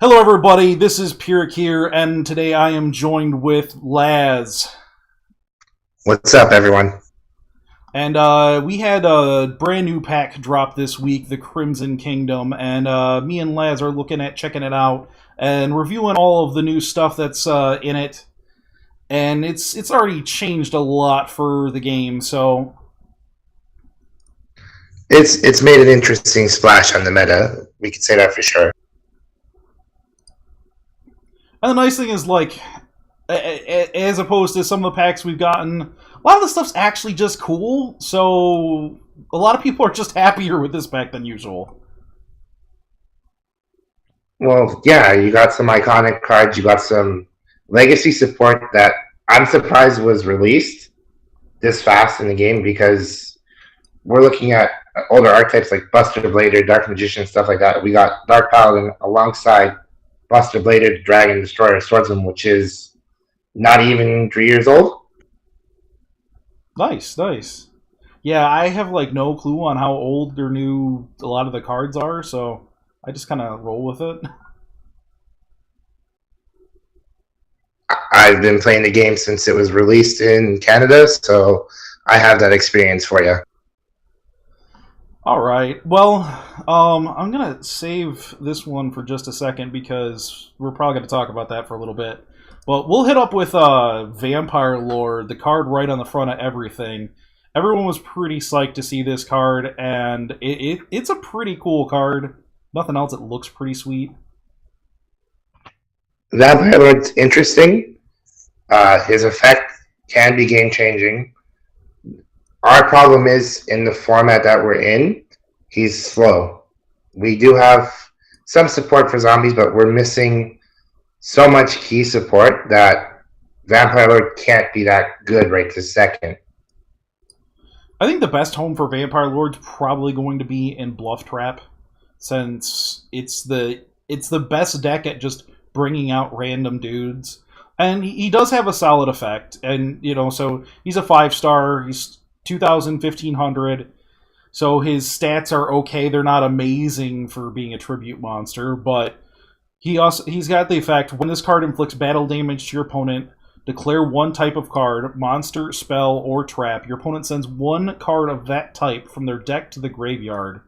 Hello everybody, this is Pyric here, and today I am joined with Laz. What's up, everyone? And we had a brand new pack drop this week, the Crimson Kingdom, and me and Laz are looking at checking it out and reviewing all of the new stuff that's in it. And it's already changed a lot for the game, so It's made an interesting splash on the meta. We could say that for sure. and the nice thing is, like, as opposed to some of the packs we've gotten, a lot of the stuff's actually just cool, so a lot of people are just happier with this pack than usual. Well, yeah, you got some iconic cards. You got some legacy support that I'm surprised was released this fast in the game because we're looking at older archetypes like Buster Blader, Dark Magician, stuff like that. We got Dark Paladin alongside Buster Blader, Dragon Destroyer, Swordsman, which is not even 3 years old. Nice, nice. Yeah, I have, like, no clue on how old or new a lot of the cards are, so I just kind of roll with it. I've been playing the game since it was released in Canada, so I have that experience for you. All right. Well, I'm gonna save this one for just a second because we're probably gonna talk about that for a little bit. But we'll hit up with Vampire Lord, the card right on the front of everything. Everyone was pretty psyched to see this card, and it's a pretty cool card. Nothing else, it looks pretty sweet. Vampire Lord's interesting. His effect can be game changing. Our problem is in the format that we're in, he's slow. We do have some support for zombies, but we're missing so much key support that Vampire Lord can't be that good right this second. I think the best home for Vampire Lord's probably going to be in Bluff Trap, since it's the best deck at just bringing out random dudes, and he does have a solid effect, and so he's a 5-star. He's 2,000, 1,500. So his stats are okay. They're not amazing for being a tribute monster, but he's got the effect: when this card inflicts battle damage to your opponent, declare one type of card, monster, spell, or trap. Your opponent sends one card of that type from their deck to the graveyard.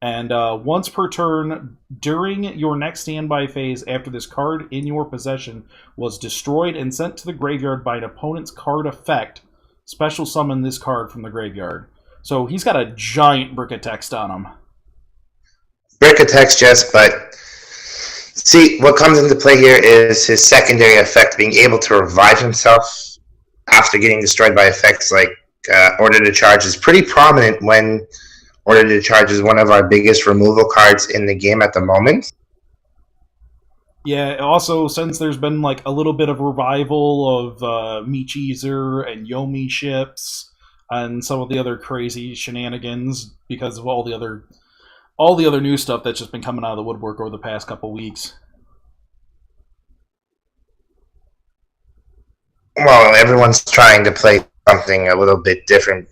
And once per turn, during your next standby phase, after this card in your possession was destroyed and sent to the graveyard by an opponent's card effect, special summon this card from the graveyard. So he's got a giant brick of text on him. Brick attacks just, but see, what comes into play here is his secondary effect, being able to revive himself after getting destroyed by effects like Order to Charge is pretty prominent when Order to Charge is one of our biggest removal cards in the game at the moment. Yeah, also, since there's been like a little bit of revival of Meacheezer and Yomi ships and some of the other crazy shenanigans because of all the other new stuff that's just been coming out of the woodwork over the past couple weeks. Well, everyone's trying to play something a little bit different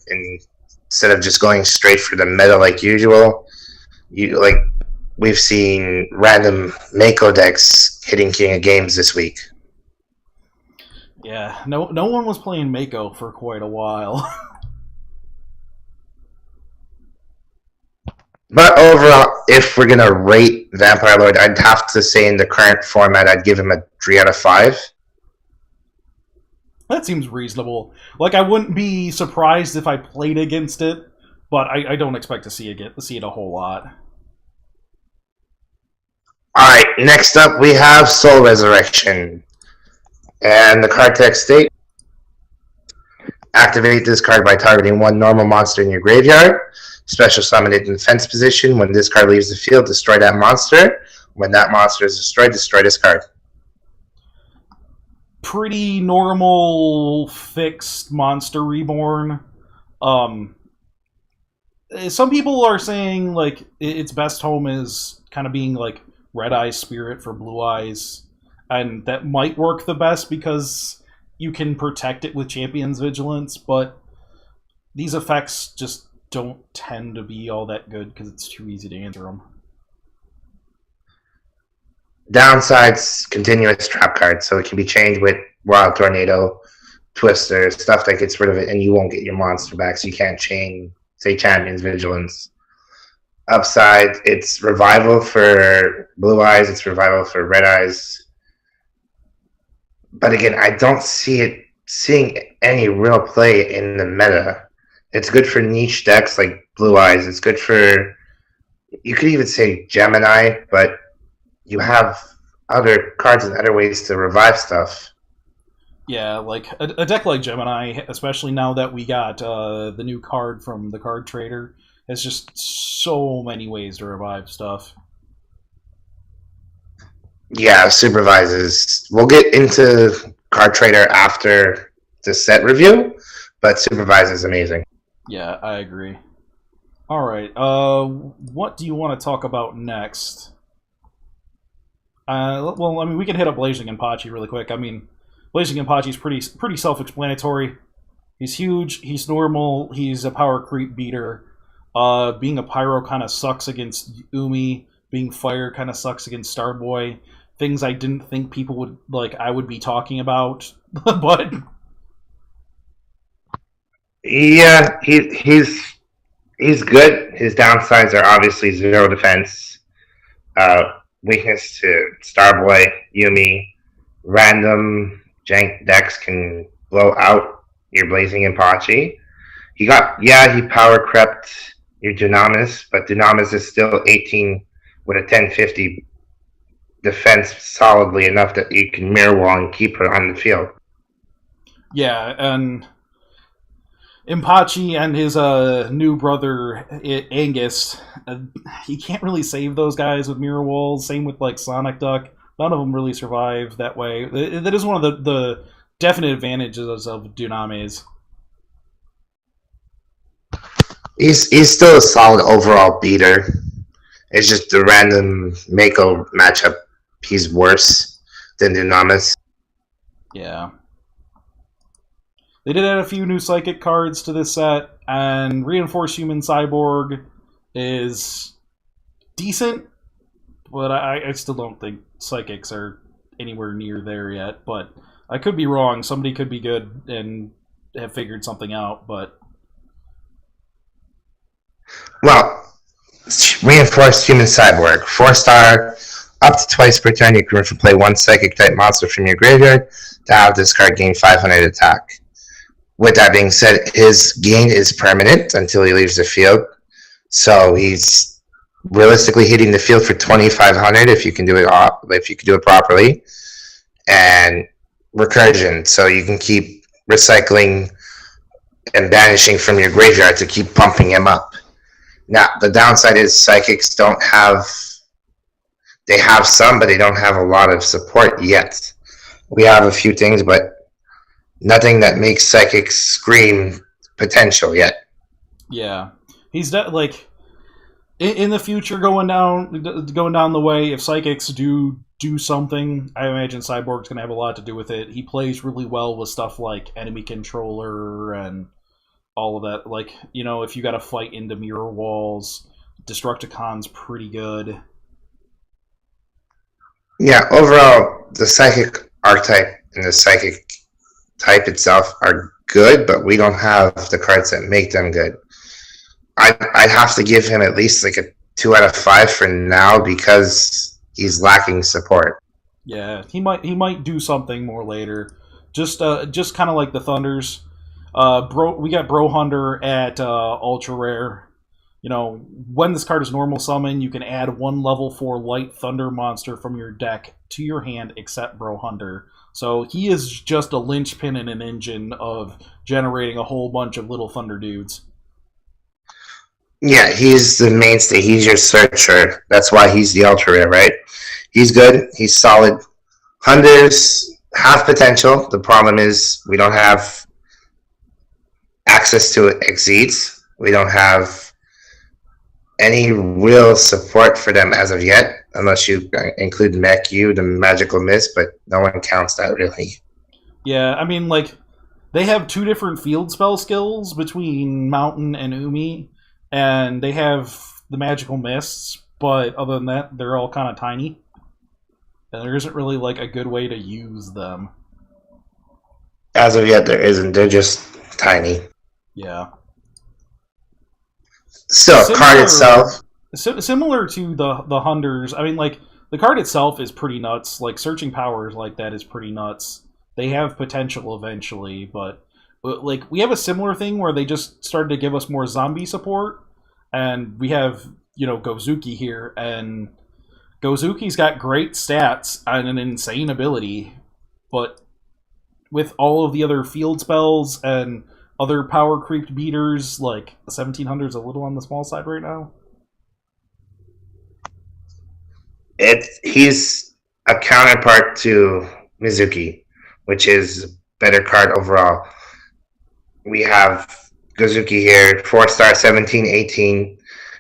instead of just going straight for the meta like usual. We've seen random Mako decks hitting King of Games this week. Yeah, no one was playing Mako for quite a while. But overall, if we're going to rate Vampire Lord, I'd have to say in the current format, I'd give him a 3 out of 5. That seems reasonable. Like, I wouldn't be surprised if I played against it, but I don't expect to see it a whole lot. Alright, next up we have Soul Resurrection. And the card text state: activate this card by targeting one normal monster in your graveyard. Special summon it in defense position. When this card leaves the field, destroy that monster. When that monster is destroyed, destroy this card. Pretty normal fixed monster reborn. Some people are saying like its best home is kind of being like Red Eye Spirit for Blue Eyes, and that might work the best because you can protect it with Champion's Vigilance, but these effects just don't tend to be all that good because it's too easy to answer them. Downside's continuous trap card, so it can be changed with Wild Tornado, Twister, stuff that gets rid of it, and you won't get your monster back, so you can't chain, say, Champion's Vigilance. Upside, it's revival for Blue Eyes, it's revival for Red Eyes. But again, I don't seeing any real play in the meta. It's good for niche decks like Blue Eyes. It's good for, you could even say Gemini, but you have other cards and other ways to revive stuff. Yeah, like a deck like Gemini, especially now that we got the new card from the card trader, has just so many ways to revive stuff. Yeah, supervises. We'll get into card trader after the set review, but supervise is amazing. Yeah, I agree. All right, what do you want to talk about next? Well, I mean, we can hit up Blazing Genpachi really quick. I mean, Blazing Genpachi's pretty self-explanatory. He's huge. He's normal. He's a power creep beater. Being a pyro kind of sucks against Umi. Being fire kind of sucks against Starboy. Things I didn't think people would like. I would be talking about, but yeah, he's good. His downsides are obviously zero defense, weakness to Starboy, Yumi, random jank decks can blow out your Blazing Genpachi. He power crept your Dunamis, but Dunamis is still 18 with a 1050 defense solidly enough that you can mirror wall and keep her on the field. Yeah, and Impachi and his new brother Angus, he can't really save those guys with mirror walls. Same with like Sonic Duck. None of them really survive that way. That is one of the definite advantages of Dunamis. He's still a solid overall beater. It's just the random Mako matchup. He's worse than Dunamis. Yeah. They did add a few new Psychic cards to this set, and Reinforced Human Cyborg is decent, but I still don't think Psychics are anywhere near there yet. But I could be wrong. Somebody could be good and have figured something out, but... Well, Reinforced Human Cyborg. 4-star, up to twice per turn, you can play one Psychic-type monster from your graveyard to have this card gain 500 attack. With that being said, his gain is permanent until he leaves the field. So he's realistically hitting the field for 2,500 if you can do it properly. And recursion, so you can keep recycling and banishing from your graveyard to keep pumping him up. Now, the downside is Psychics don't have... They have some, but they don't have a lot of support yet. We have a few things, but nothing that makes Psychics scream potential yet. Yeah. He's like... In the future, going down the way, if Psychics do something, I imagine Cyborg's going to have a lot to do with it. He plays really well with stuff like Enemy Controller and all of that. Like, you know, if you got to fight into mirror walls, Destructicon's pretty good. Yeah, overall, the Psychic archetype and the Psychic type itself are good, but we don't have the cards that make them good. I'd have to give him at least like a 2 out of 5 for now because he's lacking support. Yeah, he might do something more later. Just kind of like the Thunders. We got Bro Hunter at Ultra Rare. You know, when this card is normal summon, you can add 1 level 4 light Thunder monster from your deck to your hand except Bro Hunter. So he is just a linchpin in an engine of generating a whole bunch of little Thunder dudes. Yeah, he's the mainstay. He's your searcher. That's why he's the Ultra Rare, right? He's good. He's solid. Hunters have potential. The problem is we don't have access to exceeds. We don't have any real support for them as of yet, unless you include Mech-U, the Magical Mist, but no one counts that really. Yeah, I mean, like, they have 2 different field spell skills between Mountain and Umi, and they have the Magical Mists, but other than that, they're all kind of tiny. and there isn't really like a good way to use them. As of yet, there isn't. They're just tiny. Yeah. So, card Similar, itself. similar to the hunters. I mean, like the card itself is pretty nuts. Like searching powers like that is pretty nuts. They have potential eventually, but like we have a similar thing where they just started to give us more zombie support, and we have Gozuki here, and Gozuki's got great stats and an insane ability, but with all of the other field spells and other power creep beaters, like 1700 is a little on the small side right now. He's a counterpart to Mizuki, which is a better card overall. We have Gozuki here, 4-star, 17, 18.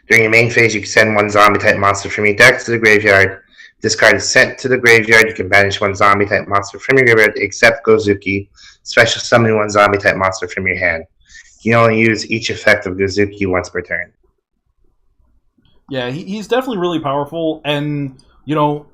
During your main phase, you can send one zombie-type monster from your deck to the graveyard. If this card is sent to the graveyard, you can banish one zombie-type monster from your graveyard, except Gozuki. Special summon one zombie-type monster from your hand. You can only use each effect of Gozuki once per turn. Yeah, he's definitely really powerful, and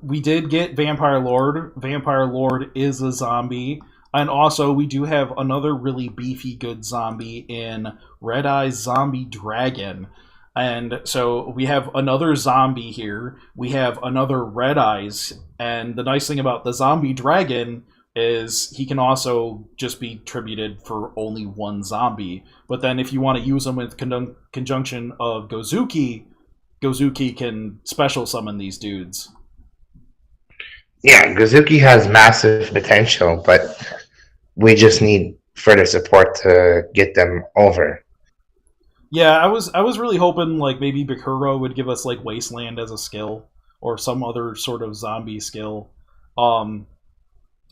we did get Vampire Lord. Vampire Lord is a zombie, and also we do have another really beefy good zombie in Red Eyes Zombie Dragon. And so we have another zombie here. We have another Red Eyes, and the nice thing about the Zombie Dragon is he can also just be tributed for only one zombie. But then if you want to use him with conjunction of Gozuki, Gozuki can special summon these dudes. Yeah, Gozuki has massive potential, but we just need further support to get them over. Yeah, I was really hoping like maybe Bakura would give us like Wasteland as a skill or some other sort of zombie skill.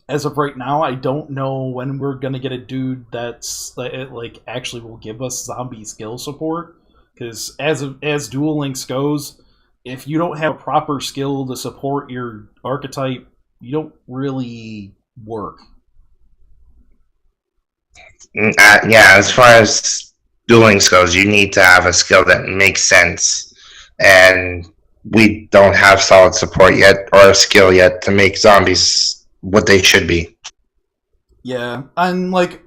As of right now, I don't know when we're gonna get a dude that's like actually will give us zombie skill support. Because as Duel Links goes, if you don't have a proper skill to support your archetype, you don't really work. Yeah, as far as Duel Links goes, you need to have a skill that makes sense, and we don't have solid support yet or a skill yet to make zombies what they should be. Yeah, and like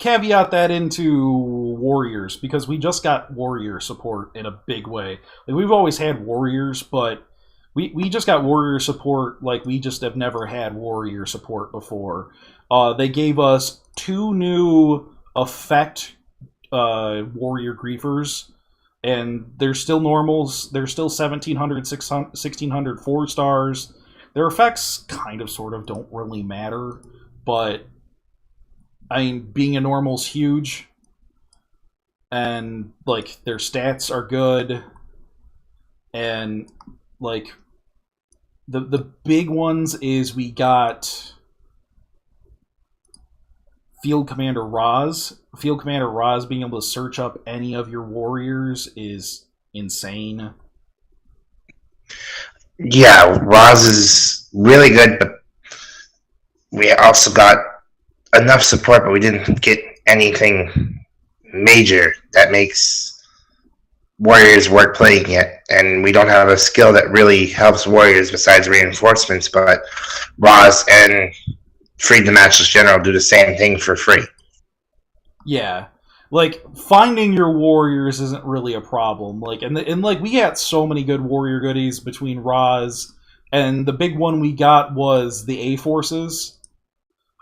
caveat that into warriors because we just got warrior support in a big way. Like we've always had warriors, but we just got warrior support like we just have never had warrior support before. They gave us 2 new effect warrior griefers, and they're still normals. They're still 1700, 1600 4-stars. Their effects kind of sort of don't really matter, but I mean, being a normal's huge, and like their stats are good, and like the big ones is we got Field Commander Roz. Field Commander Roz being able to search up any of your warriors is insane. Yeah, Roz is really good, but we also got enough support, but we didn't get anything major that makes Warriors worth playing yet. And we don't have a skill that really helps Warriors besides reinforcements, but Roz and Freed the Matchless General do the same thing for free. Yeah. Like finding your warriors isn't really a problem. Like and like we got so many good warrior goodies between Roz and the big one we got was the A forces.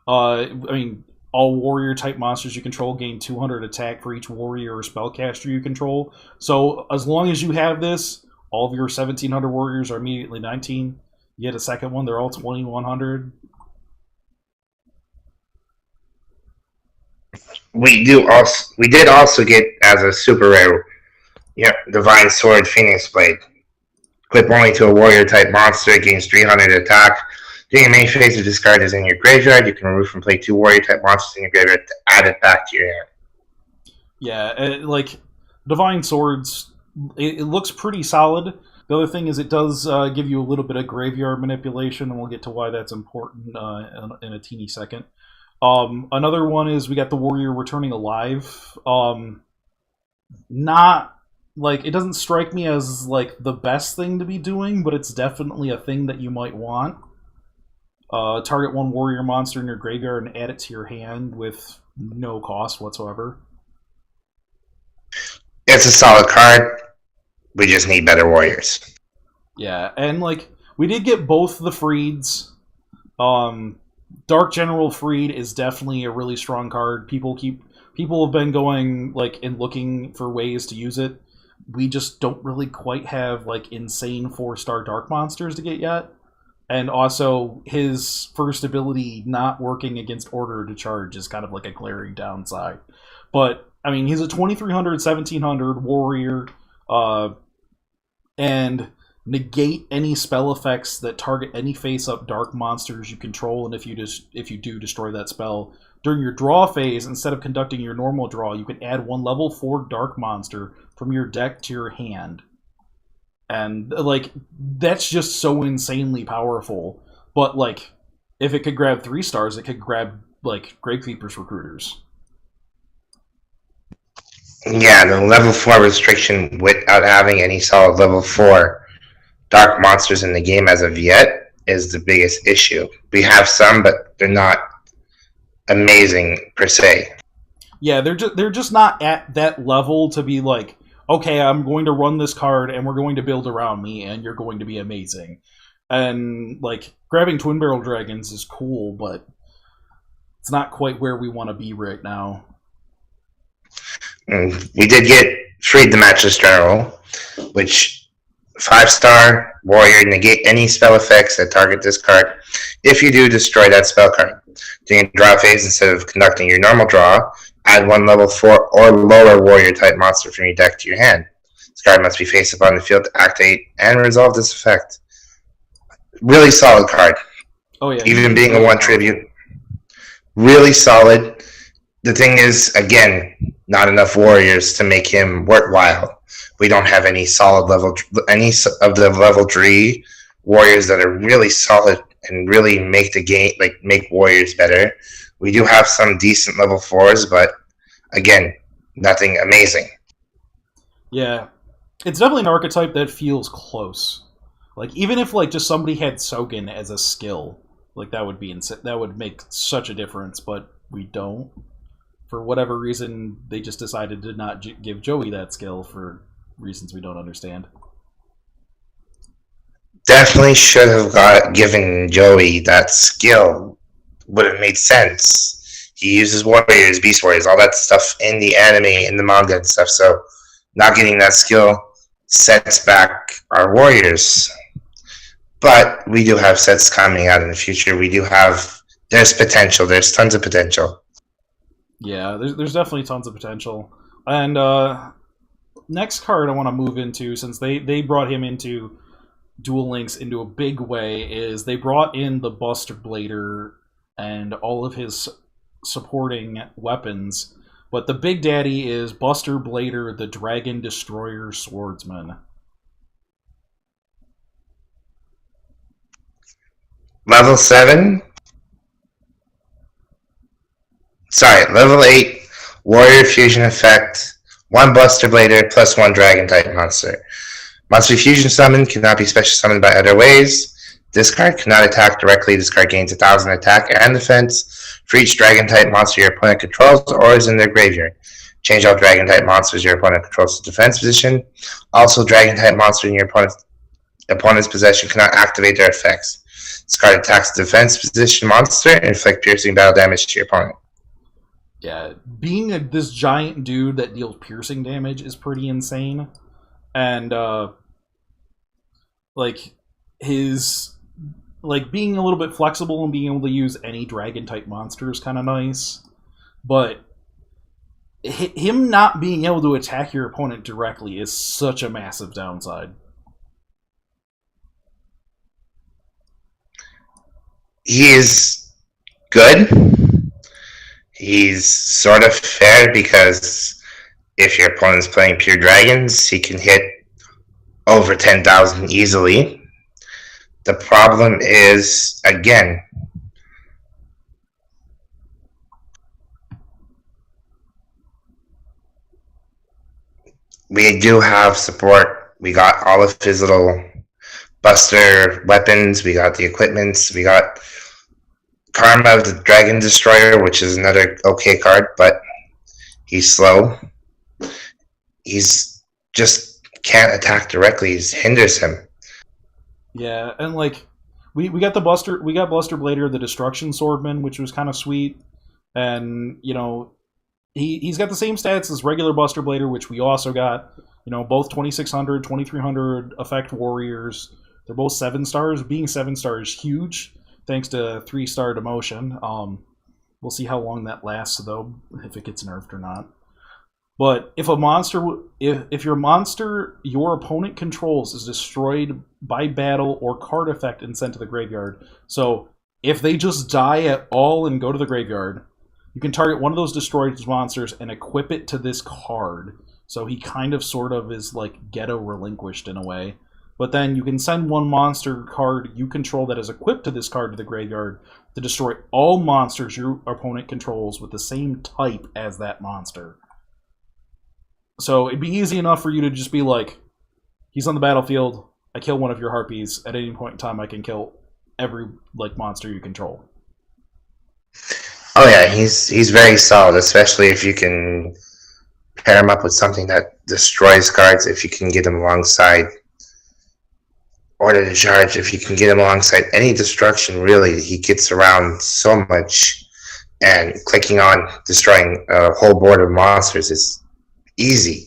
I mean, all warrior type monsters you control gain 200 attack for each warrior or spellcaster you control. So as long as you have this, all of your 1700 warriors are immediately 19. You get a second one, they're all 2100. We did also get as a super rare, Divine Sword Phoenix Blade. Clip only to a warrior type monster, gains 300 attack. During your main phase, if this card is in your graveyard, you can remove from play 2 warrior type monsters in your graveyard to add it back to your hand. Yeah, like Divine Swords, it looks pretty solid. The other thing is it does give you a little bit of graveyard manipulation, and we'll get to why that's important in a teeny second. Another one is we got the warrior returning alive. Not like it doesn't strike me as like the best thing to be doing, but it's definitely a thing that you might want. Target one warrior monster in your graveyard and add it to your hand with no cost whatsoever. It's a solid card. We just need better warriors. Yeah, and like we did get both the Freeds. Dark General Freed is definitely a really strong card. People have been going like and looking for ways to use it. We just don't really quite have like insane 4-star dark monsters to get yet. And also his first ability not working against Order to Charge is kind of like a glaring downside. But I mean, he's a 2300 1700 warrior and negate any spell effects that target any face-up dark monsters you control, and if you do destroy that spell during your draw phase, instead of conducting your normal draw, you can add one level 4 dark monster from your deck to your hand. And like that's just so insanely powerful. But like if it could grab 3 stars, it could grab like Gravekeeper's Recruiters. Yeah, the level 4 restriction without having any solid level 4 dark monsters in the game as of yet is the biggest issue. We have some, but they're not amazing per se. Yeah, they're just not at that level to be like, okay, I'm going to run this card and we're going to build around me and you're going to be amazing. And like grabbing Twin Barrel Dragons is cool, but it's not quite where we want to be right now. We did get Freed the Matchless General, which 5-star warrior, negate any spell effects that target this card. If you do, destroy that spell card. During draw phase, instead of conducting your normal draw, add one level 4 or lower warrior type monster from your deck to your hand. This card must be face up on the field to activate and resolve this effect. Really solid card. Oh yeah. Even being a 1 tribute. Really solid. The thing is, again, not enough warriors to make him worthwhile. We don't have any solid level, any of the level 3 warriors that are really solid and really make the game, like make warriors better. We do have some decent level 4s, but again, nothing amazing. Yeah, it's definitely an archetype that feels close. Like even if like just somebody had Sogen as a skill, like that would be that would make such a difference. But we don't. For whatever reason, they just decided to not give Joey that skill for reasons we don't understand. Definitely should have given Joey that skill. Would have made sense. He uses warriors, beast warriors, all that stuff in the anime, in the manga and stuff. So not getting that skill sets back our warriors. But we do have sets coming out in the future. We do have. There's potential. There's tons of potential. Yeah, there's definitely tons of potential. And next card I want to move into, since they brought him into Duel Links into a big way, is they brought in the Buster Blader and all of his supporting weapons. But the big daddy is Buster Blader, the Dragon Destroyer Swordsman. Level 7? Sorry, level 8, Warrior Fusion effect, 1 Buster Blader plus 1 Dragon type monster. Monster Fusion summon cannot be special summoned by other ways. This card cannot attack directly. This card gains 1000 attack and defense for each Dragon type monster your opponent controls or is in their graveyard. Change all Dragon type monsters your opponent controls to defense position. Also, Dragon type monster in your opponent's possession cannot activate their effects. This card attacks the defense position monster and inflict piercing battle damage to your opponent. Yeah, being this giant dude that deals piercing damage is pretty insane. And, like, his... Like, being a little bit flexible and being able to use any dragon-type monster is kind of nice. But him not being able to attack your opponent directly is such a massive downside. He is good. He's sort of fair because if your opponent's playing pure dragons, he can hit over 10,000 easily. The problem is, again, we do have support. We got all of his little Buster weapons. We got the equipments. We got Karma of the Dragon Destroyer, which is another okay card, but he's slow. He's just can't attack directly. It hinders him. Yeah, and like we got Buster Blader, the Destruction Swordman, which was kind of sweet, and he's got the same stats as regular Buster Blader, which we also got. Both 2600, 2300 effect warriors. They're both 7 stars. Being 7 stars is huge, thanks to 3-star demotion. We'll see how long that lasts, though, if it gets nerfed or not. But if your monster your opponent controls is destroyed by battle or card effect and sent to the graveyard, so if they just die at all and go to the graveyard, you can target one of those destroyed monsters and equip it to this card. So he kind of sort of is like Ghetto Relinquished in a way. But then you can send one monster card you control that is equipped to this card to the graveyard to destroy all monsters your opponent controls with the same type as that monster. So it'd be easy enough for you to just be like, he's on the battlefield, I kill one of your harpies, at any point in time I can kill every monster you control. Oh yeah, he's very solid, especially if you can pair him up with something that destroys cards. If you can get him alongside Order to Charge, if you can get him alongside any destruction, really, he gets around so much. And clicking on destroying a whole board of monsters is easy.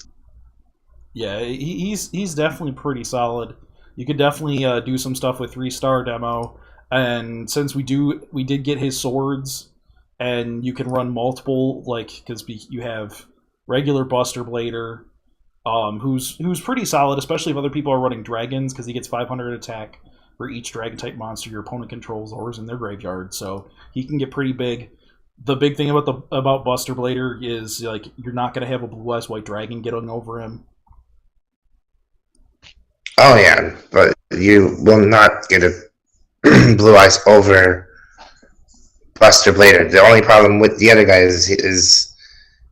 Yeah, he's definitely pretty solid. You could definitely do some stuff with 3-star demo, and since we did get his swords, and you can run multiple, because you have regular Buster Blader, who's pretty solid, especially if other people are running dragons, because he gets 500 attack for each dragon type monster your opponent controls or is in their graveyard, so he can get pretty big. The big thing about Buster Blader is you're not going to have a blue-eyes white dragon getting over him. Oh yeah, but you will not get a blue eyes over Buster Blader. The only problem with the other guy is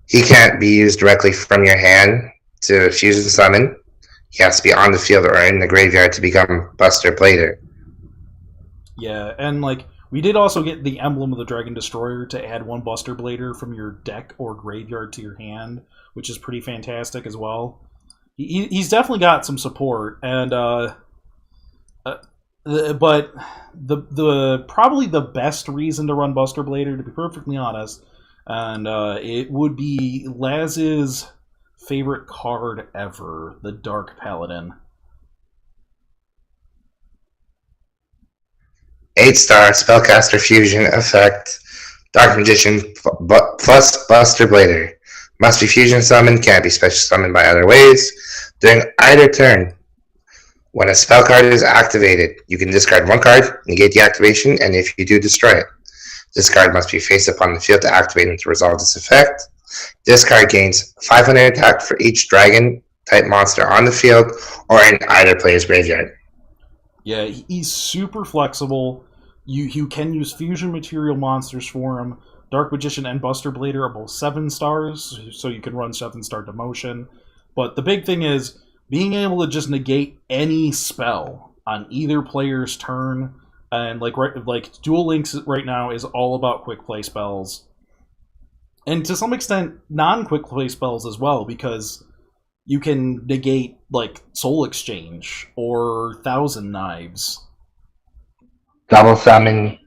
he can't be used directly from your hand to fusion summon. He has to be on the field or in the graveyard to become Buster Blader. Yeah, and we did also get the emblem of the Dragon Destroyer to add one Buster Blader from your deck or graveyard to your hand, which is pretty fantastic as well. He's definitely got some support, and but the probably the best reason to run Buster Blader, to be perfectly honest, and it would be Laz's favorite card ever, the Dark Paladin. 8-star Spellcaster Fusion effect. Dark Magician plus Buster Blader. Must be fusion summoned, can't be special summoned by other ways. During either turn, when a spell card is activated, you can discard one card, negate the activation, and if you do, destroy it. This card must be face up on the field to activate and to resolve this effect. This card gains 500 attack for each dragon type monster on the field or in either player's graveyard. Yeah, he's super flexible. You can use fusion material monsters for him. Dark Magician and Buster Blader are both 7 stars, so you can run 7-star demotion. But the big thing is being able to just negate any spell on either player's turn. And Duel Links right now is all about quick play spells. And to some extent, non-quick play spells as well, because you can negate Soul Exchange or Thousand Knives. Double Summon,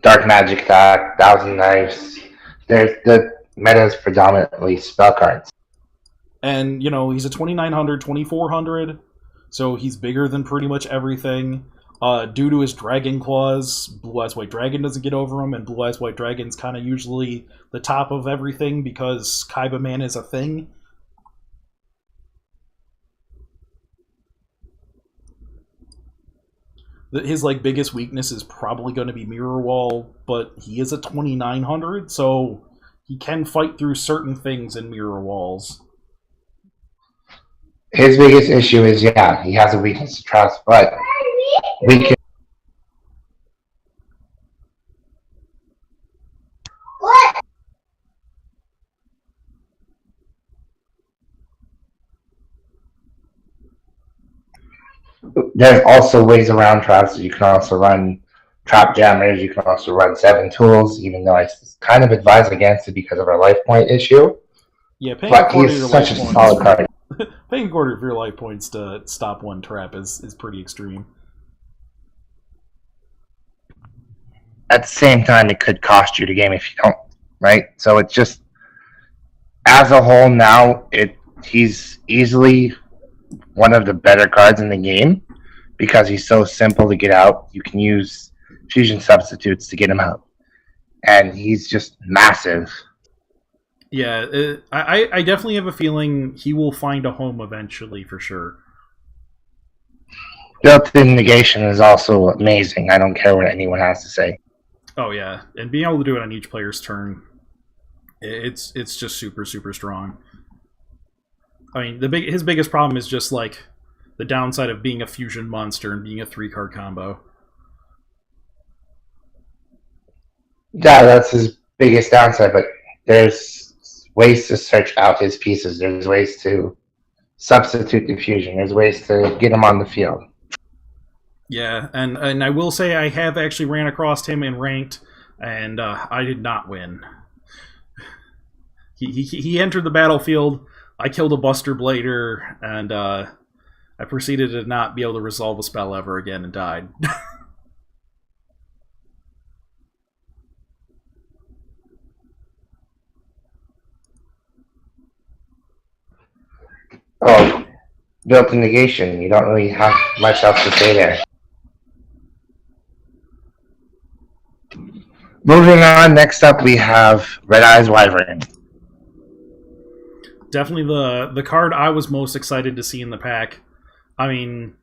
Dark Magic Attack, Thousand Knives. The meta is predominantly spell cards. And, he's a 2900, 2400, so he's bigger than pretty much everything. Due to his Dragon Claws, Blue Eyes White Dragon doesn't get over him, and Blue Eyes White Dragon's kind of usually the top of everything because Kaiba Man is a thing. His biggest weakness is probably going to be Mirror Wall, but he is a 2900, so he can fight through certain things in Mirror Walls. His biggest issue is, he has a weakness to trust, but we can. There's also ways around traps. You can also run trap jammers. You can also run 7 tools, even though I kind of advise against it because of our life point issue. Yeah, paying a But quarter of he's your such life a points. solid card. Paying a quarter of your life points to stop one trap is pretty extreme. At the same time, it could cost you the game if you don't, right? So it's just, as a whole now, he's easily one of the better cards in the game because he's so simple to get out. You can use fusion substitutes to get him out. And he's just massive. Yeah, I definitely have a feeling he will find a home eventually, for sure. Built-in negation is also amazing. I don't care what anyone has to say. Oh yeah, and being able to do it on each player's turn, it's just super strong. I mean, his biggest problem is just like the downside of being a fusion monster and being a 3-card combo. Yeah, that's his biggest downside, but there's ways to search out his pieces. There's ways to substitute the fusion. There's ways to get him on the field. Yeah, and I will say I have actually ran across him in ranked, and I did not win. He entered the battlefield, I killed a Buster Blader, and I proceeded to not be able to resolve a spell ever again and died. Oh, built-in negation. You don't really have much else to say there. Moving on, next up we have Red Eyes Wyvern. Definitely the card I was most excited to see in the pack. I mean,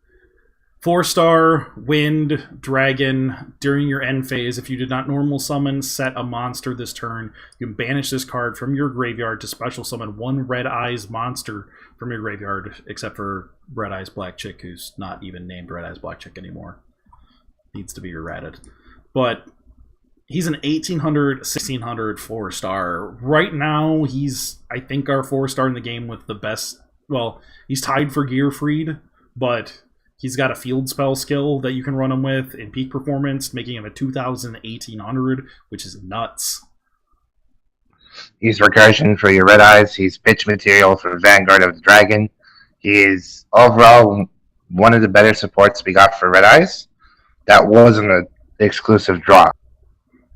4-star, Wind, Dragon. During your end phase, if you did not normal summon, set a monster this turn, you can banish this card from your graveyard to special summon one Red Eyes monster from your graveyard, except for Red Eyes Black Chick, who's not even named Red Eyes Black Chick anymore. Needs to be errated. But he's an 1800, 1600 4-star. Right now, he's, I think, our 4-star in the game with the best. Well, he's tied for Gearfried, but he's got a field spell skill that you can run him with in peak performance, making him a 2000, 1800, which is nuts. He's recursion for your Red Eyes. He's pitch material for Vanguard of the Dragon. He is overall one of the better supports we got for Red Eyes. That wasn't an exclusive draw.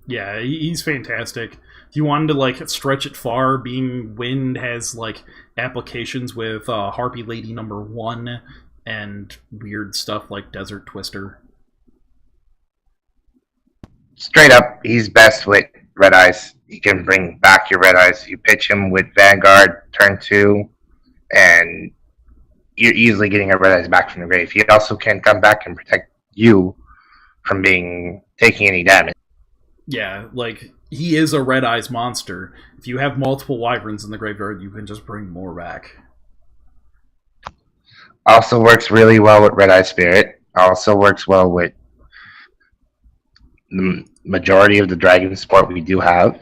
Yeah, he's fantastic. If you wanted to like stretch it far, being Wind has like applications with Harpy Lady #1 and weird stuff like Desert Twister. Straight up, he's best with Red Eyes. He can bring back your Red Eyes. You pitch him with Vanguard turn 2, and you're easily getting a Red Eyes back from the grave. He also can come back and protect you from taking any damage. Yeah, like, he is a Red Eyes monster. If you have multiple Wyverns in the graveyard, you can just bring more back. Also works really well with Red Eye Spirit. Also works well with the majority of the Dragon support we do have.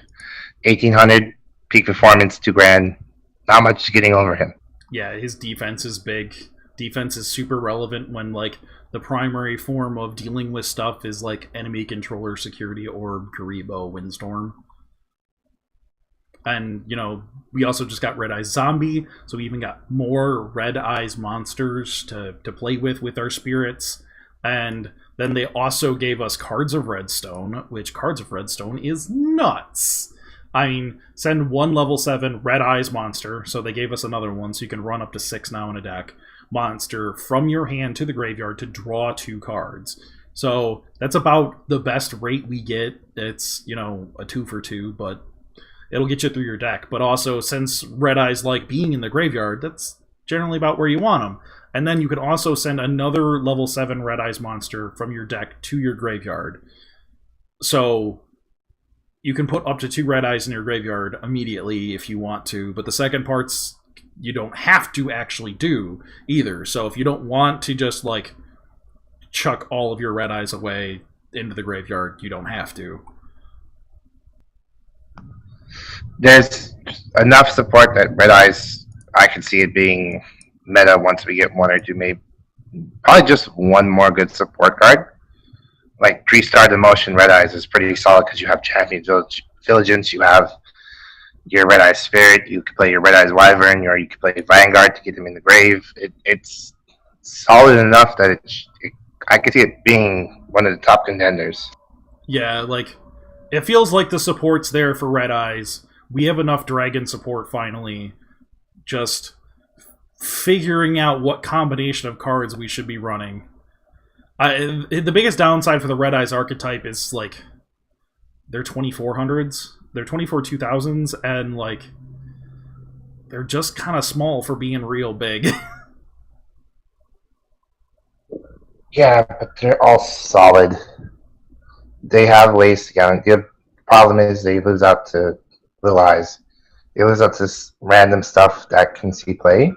1800, peak performance, 2 grand. Not much getting over him. Yeah, his defense is big. Defense is super relevant when, like, the primary form of dealing with stuff is, like, enemy controller security or Garibo Windstorm. And, you know, we also just got Red Eyes Zombie, so we even got more Red Eyes monsters to play with our spirits. And then they also gave us Cards of Redstone, which Cards of Redstone is nuts. I mean, send one level 7 Red Eyes monster, so they gave us another one, so you can run up to 6 now in a deck, monster from your hand to the graveyard to draw 2 cards. So that's about the best rate we get. It's, you know, a 2 for 2, but it'll get you through your deck. But also, since Red Eyes like being in the graveyard, that's generally about where you want them. And then you can also send another level 7 Red Eyes monster from your deck to your graveyard. So you can put up to 2 Red Eyes in your graveyard immediately if you want to. But the second part's you don't have to actually do either. So if you don't want to just like chuck all of your Red Eyes away into the graveyard, you don't have to. There's enough support that Red Eyes, I can see it being meta once we get 1 or 2, maybe probably just one more good support card. like 3-star demotion Red Eyes is pretty solid because you have Champion Diligence, you have your Red Eyes Spirit, you can play your Red Eyes Wyvern, or you can play Vanguard to get them in the grave. It's solid enough that I could see it being one of the top contenders. Yeah, like, it feels like the support's there for Red Eyes. We have enough Dragon support finally. Just figuring out what combination of cards we should be running. The biggest downside for the Red Eyes archetype is, like, they're 2400s. They're 24 2000s, and, like, they're just kind of small for being real big. Yeah, but they're all solid. They have ways to counter. The problem is they lose out to Blue Eyes. They lose out to random stuff that can see play.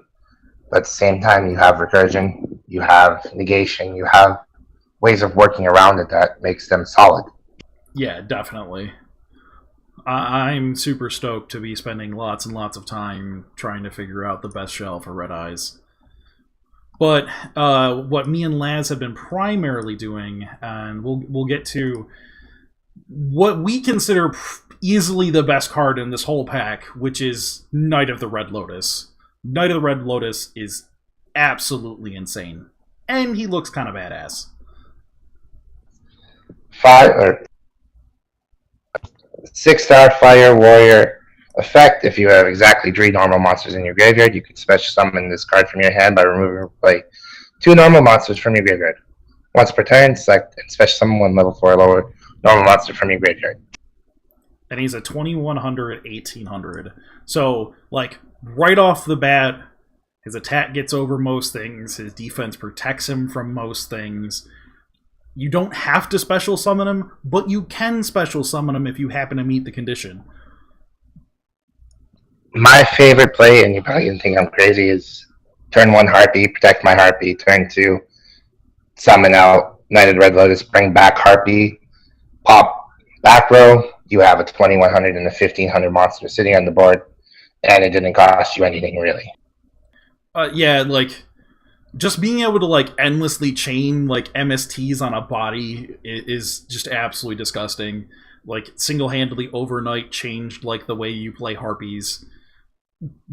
But at the same time, you have recursion, you have negation, you have ways of working around it that makes them solid. Yeah, definitely. I'm super stoked to be spending lots and lots of time trying to figure out the best shell for Red Eyes. But what me and Laz have been primarily doing, and we'll get to what we consider easily the best card in this whole pack, which is Knight of the Red Lotus. Knight of the Red Lotus is absolutely insane, and he looks kind of badass. 6-star Fire Warrior effect. If you have exactly 3 normal monsters in your graveyard, you can special summon this card from your hand by removing or play 2 normal monsters from your graveyard. Once per turn, select and special summon 1 level 4 or lower normal monster from your graveyard. And he's a 2100, 1800. So, like, right off the bat, his attack gets over most things, his defense protects him from most things. You don't have to special summon him, but you can special summon him if you happen to meet the condition. My favorite play, and you probably didn't think I'm crazy, is turn 1 Harpy, protect my Harpy, turn 2, summon out Knight of the Red Lotus, bring back Harpy, pop back row, you have a 2100 and a 1500 monster sitting on the board, and it didn't cost you anything, really. Yeah, like, just being able to, like, endlessly chain, like, MSTs on a body is just absolutely disgusting. Like, single-handedly overnight changed, like, the way you play Harpies.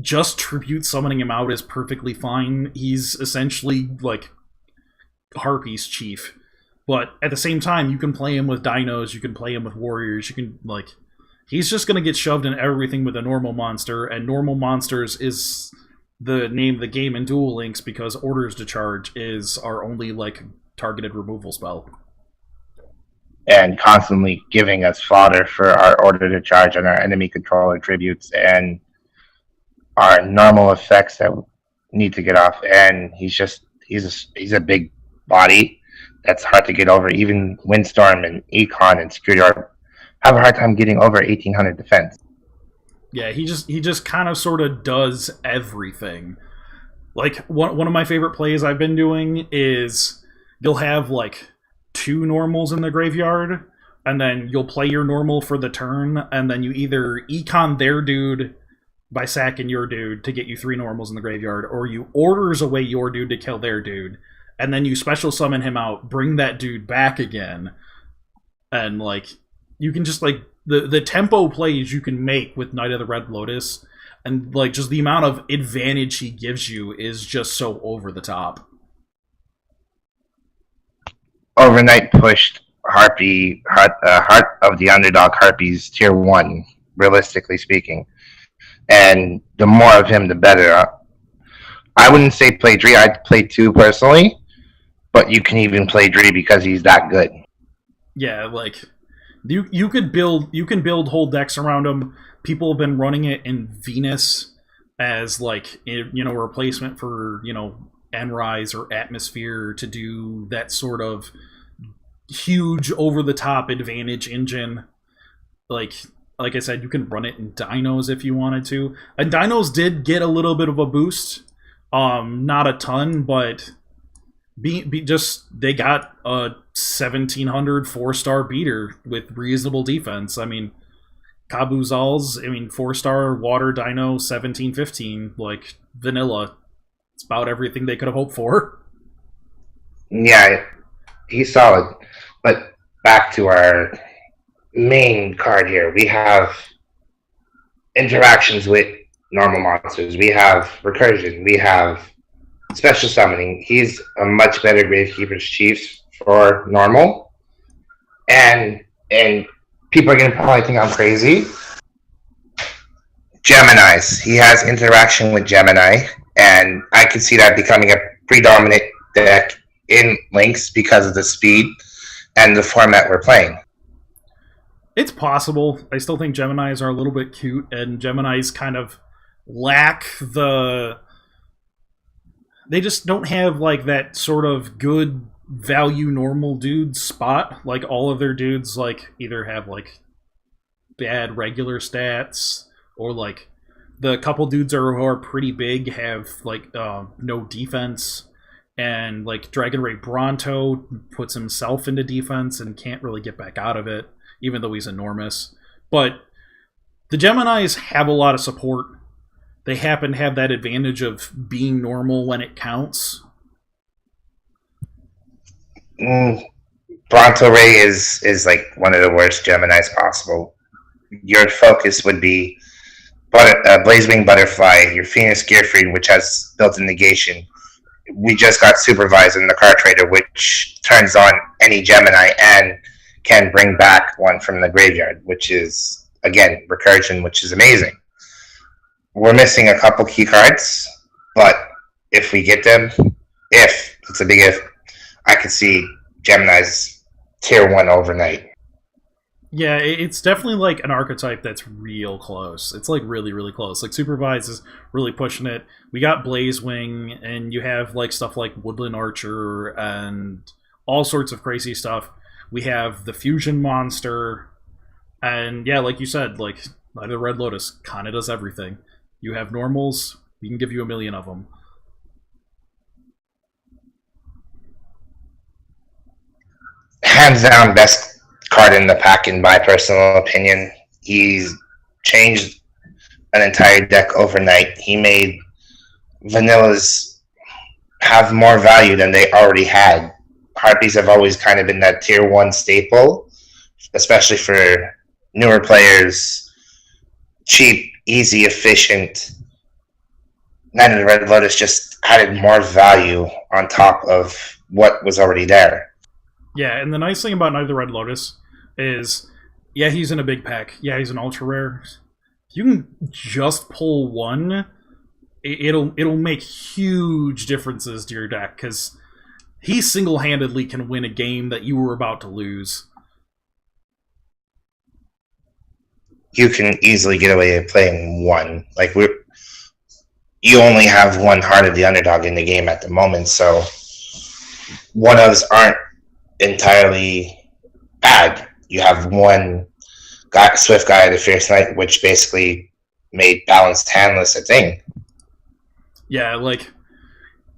Just Tribute summoning him out is perfectly fine. He's essentially, like, Harpy's chief. But at the same time, you can play him with dinos, you can play him with warriors, you can, like... He's just gonna get shoved in everything with a normal monster, and normal monsters is the name of the game in Duel Links because Orders to Charge is our only, like, targeted removal spell. And constantly giving us fodder for our Order to Charge and our enemy controller tributes and our normal effects that need to get off. And he's a big body that's hard to get over. Even Windstorm and Econ and Security have a hard time getting over 1800 defense. Yeah, he just kind of sort of does everything. Like, one of my favorite plays I've been doing is you'll have, like, 2 normals in the graveyard, and then you'll play your normal for the turn, and then you either econ their dude by sacking your dude to get you 3 normals in the graveyard, or you orders away your dude to kill their dude, and then you special summon him out, bring that dude back again, and, like, you can just, like, the tempo plays you can make with Knight of the Red Lotus, and, like, just the amount of advantage he gives you is just so over the top. Overnight pushed Harpy, Heart of the Underdog Harpies tier 1, realistically speaking. And the more of him, the better. I wouldn't say play Dree, I'd play 2 personally, but you can even play Dree because he's that good. Yeah, like... You can build whole decks around him. People have been running it in Venus as, like, you know, a replacement for, you know, Enrise or Atmosphere to do that sort of huge over the top advantage engine. Like I said, you can run it in Dinos if you wanted to. And Dinos did get a little bit of a boost, not a ton, but they got a 1700 4-star beater with reasonable defense. I mean, Kabuzal's, 4-star water dino 1715, like, vanilla. It's about everything they could have hoped for. Yeah, he's solid. But back to our main card here. We have interactions with normal monsters. We have recursion. We have special summoning. He's a much better Gravekeeper's Chief for normal. And people are going to probably think I'm crazy. Geminis. He has interaction with Gemini, and I could see that becoming a predominant deck in Lynx because of the speed and the format we're playing. It's possible. I still think Geminis are a little bit cute, and Geminis kind of lack the... They just don't have, like, that sort of good value normal dude spot. Like, all of their dudes, like, either have, like, bad regular stats, or, like, the couple dudes who are pretty big have, like, no defense. And, like, Dragon Ray Bronto puts himself into defense and can't really get back out of it, even though he's enormous. But the Geminis have a lot of support. They happen to have that advantage of being normal when it counts. Bronto Ray is like one of the worst Geminis possible. Your focus would be Blazewing Butterfly, your Phoenix Gearfried, which has built-in negation. We just got Supervised in the Card Trader, which turns on any Gemini and can bring back one from the graveyard, which is, again, recursion, which is amazing. We're missing a couple key cards, but if we get them, it's a big if, I could see Gemini's tier 1 overnight. Yeah, it's definitely like an archetype that's real close. It's like really, really close. Like Supervise is really pushing it. We got Blazewing, and you have like stuff like Woodland Archer and all sorts of crazy stuff. We have the Fusion Monster, and yeah, like you said, like Neither Red Lotus kind of does everything. You have normals, we can give you 1,000,000 of them. Hands down, best card in the pack, in my personal opinion. He's changed an entire deck overnight. He made vanillas have more value than they already had. Harpies have always kind of been that tier 1 staple, especially for newer players. Cheap, easy, efficient. Night of the Red Lotus just added more value on top of what was already there. Yeah, and the nice thing about Night of the Red Lotus is, yeah, he's in a big pack. Yeah, he's an ultra rare. You can just pull one. It'll make huge differences to your deck, because he single-handedly can win a game that you were about to lose. You can easily get away with playing one. Like, you only have one Heart of the Underdog in the game at the moment, so one-ofs aren't entirely bad. You have one Swift Guy, the Fierce Knight, which basically made balanced handless a thing. Yeah, like,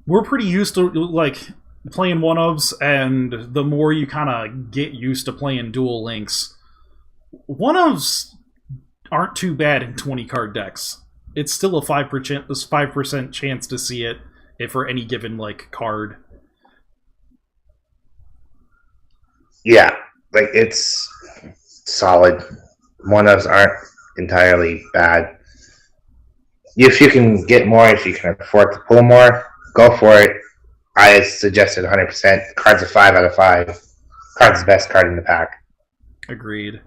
we're pretty used to, like, playing one-ofs, and the more you kind of get used to playing Duel Links, one-ofs aren't too bad in 20-card decks. It's still a 5% chance to see it for any given, like, card. Yeah, like, it's solid. One-ofs aren't entirely bad. If you can get more, if you can afford to pull more, go for it. I suggested 100%. Card's a 5 out of 5. Card's the best card in the pack. Agreed.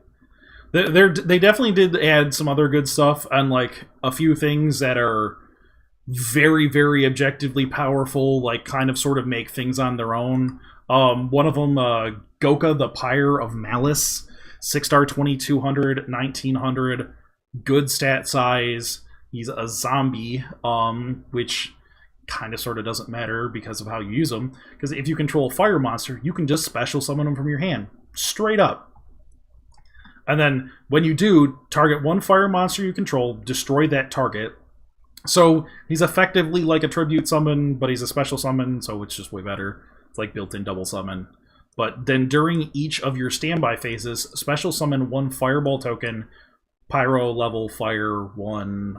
They definitely did add some other good stuff, and like a few things that are very, very objectively powerful, like kind of sort of make things on their own. One of them, Goka, the Pyre of Malice, 6-star, 2200, 1900, good stat size. He's a zombie, which kind of sort of doesn't matter because of how you use him. Because if you control a fire monster, you can just special summon him from your hand, straight up. And then when you do, target one fire monster you control, destroy that target. So he's effectively like a tribute summon, but he's a special summon, so it's just way better. It's like built-in double summon. But then during each of your standby phases, special summon one fireball token, pyro level fire 1,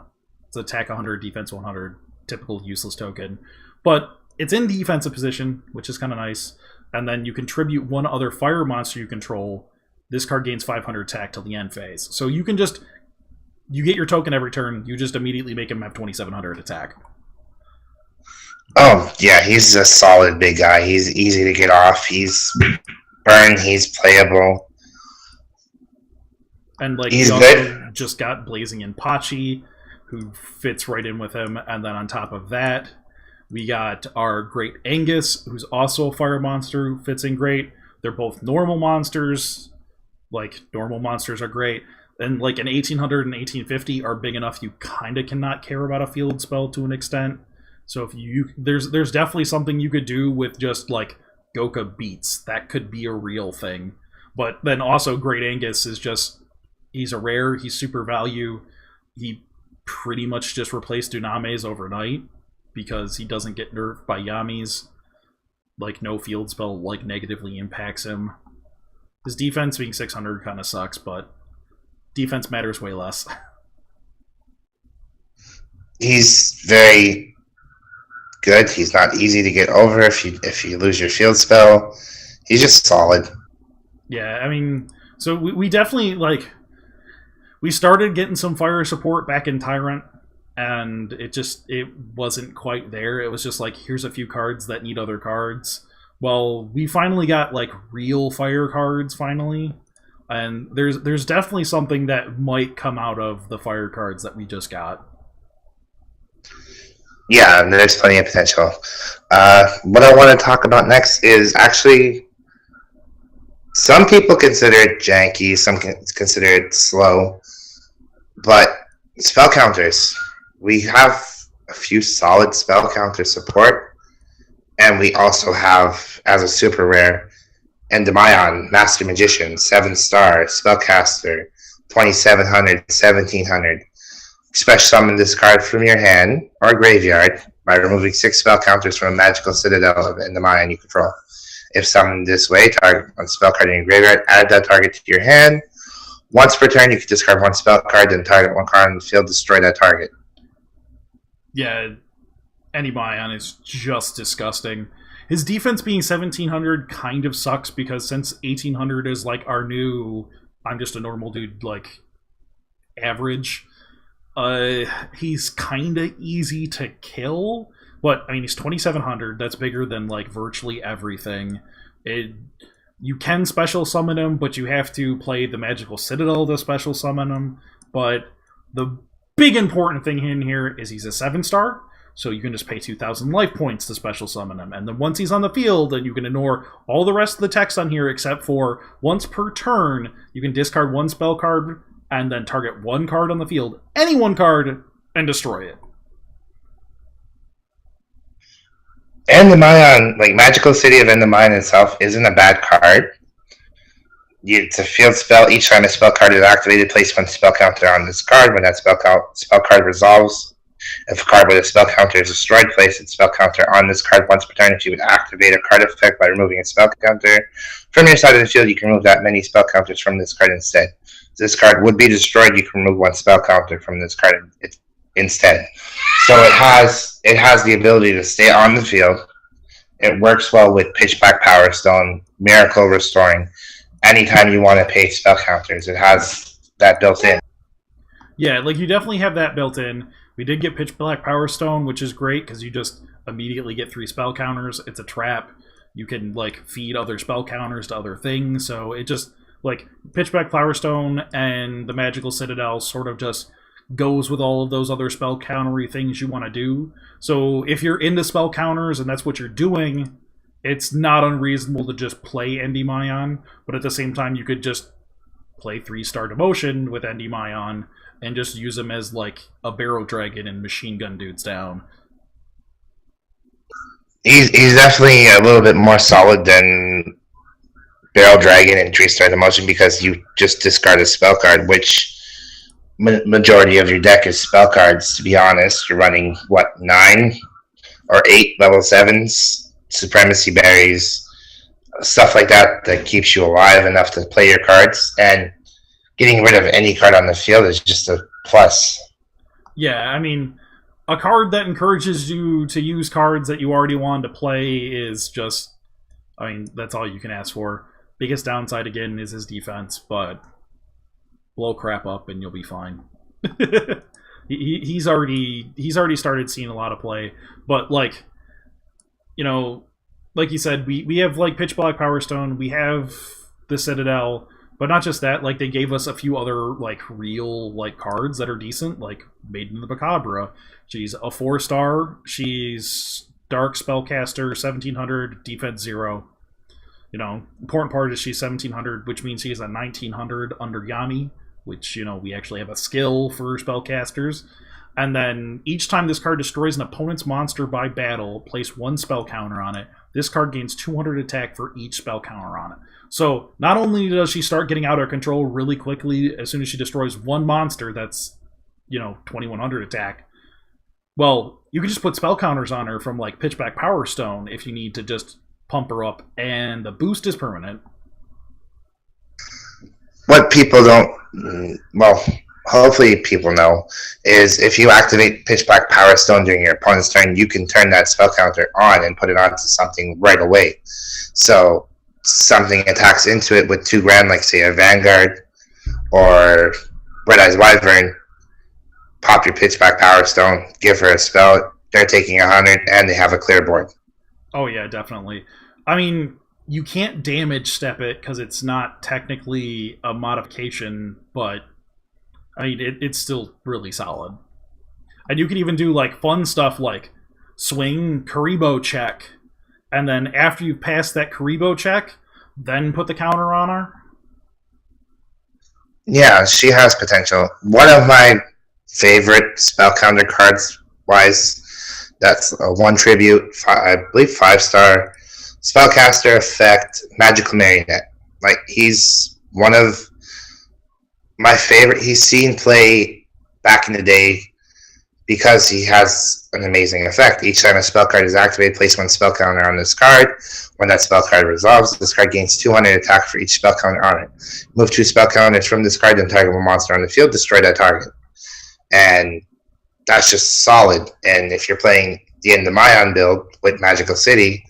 it's attack 100, defense 100, typical useless token. But it's in defensive position, which is kind of nice. and then you contribute one other fire monster you control. This card gains 500 attack till the end phase. So you can just... You get your token every turn, you just immediately make him have 2,700 attack. Oh, yeah, he's a solid big guy. He's easy to get off. He's burn. He's playable. And like he's he good. Just got Blazing Inpachi, who fits right in with him. And then on top of that, we got our Great Angus, who's also a fire monster who fits in great. They're both normal monsters. Like, normal monsters are great. And like an 1800 and 1850 are big enough you kind of cannot care about a field spell to an extent. So if you there's definitely something you could do with just like Goka Beats. That could be a real thing. But then also Great Angus is just, he's a rare, he's super value. He pretty much just replaced Duname's overnight because he doesn't get nerfed by Yami's. Like no field spell like negatively impacts him. His defense being 600 kind of sucks, but defense matters way less. He's very good. He's not easy to get over if you lose your field spell. He's just solid. Yeah, I mean, so we definitely, like, we started getting some fire support back in Tyrant, and it wasn't quite there. It was just like, here's a few cards that need other cards. Well, we finally got, like, real fire cards, finally. And there's definitely something that might come out of the fire cards that we just got. Yeah, there's plenty of potential. What I want to talk about next is actually, some people consider it janky, some consider it slow, but spell counters. We have a few solid spell counter support, and we also have, as a super rare, Endymion, Master Magician, 7-star, Spellcaster, 2,700, 1,700. Special summon this card from your hand or graveyard by removing 6 spell counters from a magical citadel of Endymion you control. If summoned this way, target one spell card in your graveyard, add that target to your hand. Once per turn, you can discard 1 spell card, then target 1 card on the field, destroy that target. Yeah, Endymion is just disgusting. His defense being 1,700 kind of sucks because since 1,800 is like our new, I'm just a normal dude, like, average, he's kind of easy to kill. But, I mean, he's 2,700, that's bigger than, like, virtually everything. You can special summon him, but you have to play the Magical Citadel to special summon him. But the big important thing in here is he's a 7-star. So you can just pay 2,000 life points to special summon him. And then once he's on the field, then you can ignore all the rest of the text on here except for once per turn, you can discard 1 spell card and then target 1 card on the field, any 1 card, and destroy it. Endymion, like Magical City of Endymion itself, isn't a bad card. It's a field spell. Each time a spell card is activated, place 1 spell counter on this card. When that spell card resolves, if a card with a spell counter is destroyed, place its spell counter on this card once per turn. If you would activate a card effect by removing a spell counter from your side of the field, you can remove that many spell counters from this card instead. If this card would be destroyed, you can remove 1 spell counter from this card instead. So it has the ability to stay on the field. It works well with Pitchback Power Stone, Miracle Restoring. Anytime you want to pay spell counters, it has that built in. Yeah, like you definitely have that built in. We did get Pitch Black Power Stone, which is great because you just immediately get 3 spell counters. It's a trap. You can like feed other spell counters to other things. So it just like Pitch Black Power Stone and the Magical Citadel sort of just goes with all of those other spell countery things you want to do. So if you're into spell counters and that's what you're doing, it's not unreasonable to just play Endymion. But at the same time, you could just play 3-star Demotion with Endymion and just use him as, like, a Barrow Dragon and machine gun dudes down. He's definitely a little bit more solid than Barrel Dragon and 3-star Demotion because you just discard a spell card, which majority of your deck is spell cards, to be honest. You're running, what, 9 or 8 level 7s, Supremacy Berries, stuff like that that keeps you alive enough to play your cards, and getting rid of any card on the field is just a plus. Yeah, I mean, a card that encourages you to use cards that you already wanted to play is just I mean, that's all you can ask for. Biggest downside again is his defense, but blow crap up and you'll be fine. He's already started seeing a lot of play, but like, you know, like you said, we have like Pitch Black Power Stone, we have the Citadel, but not just that. Like they gave us a few other like real like cards that are decent, like Maiden of the Macabre. She's a 4-star. She's Dark Spellcaster, 1700, defense 0. You know, important part is she's 1700, which means she's a 1900 under Yami, which, you know, we actually have a skill for spellcasters. And then each time this card destroys an opponent's monster by battle, place 1 spell counter on it. This card gains 200 attack for each spell counter on it. So not only does she start getting out of control really quickly as soon as she destroys 1 monster that's, you know, 2100 attack, well, you can just put spell counters on her from like Pitchback Power Stone if you need to just pump her up, and the boost is permanent. What people don't, well, hopefully people know, is if you activate Pitchback Power Stone during your opponent's turn, you can turn that spell counter on and put it onto something right away. So something attacks into it with 2 grand, like say a Vanguard or Red Eyes Wyvern, pop your Pitchback Power Stone, give her a spell, they're taking 100, and they have a clear board. Oh yeah, definitely. I mean, you can't damage step it because it's not technically a modification, but I mean, it's still really solid. And you can even do like fun stuff like swing Karibo check, and then after you've passed that Karibo check, then put the counter on her. Yeah, she has potential. One of my favorite spell counter cards wise, that's a 1 tribute, I believe 5-star spellcaster effect, Magical Marionette. Like, he's one of my favorite. He's seen play back in the day because he has an amazing effect. Each time a spell card is activated, place 1 spell counter on this card. When that spell card resolves, this card gains 200 attack for each spell counter on it. Move 2 spell counters from this card and target a monster on the field, destroy that target. And that's just solid. And if you're playing the End of Mayan build with Magical City,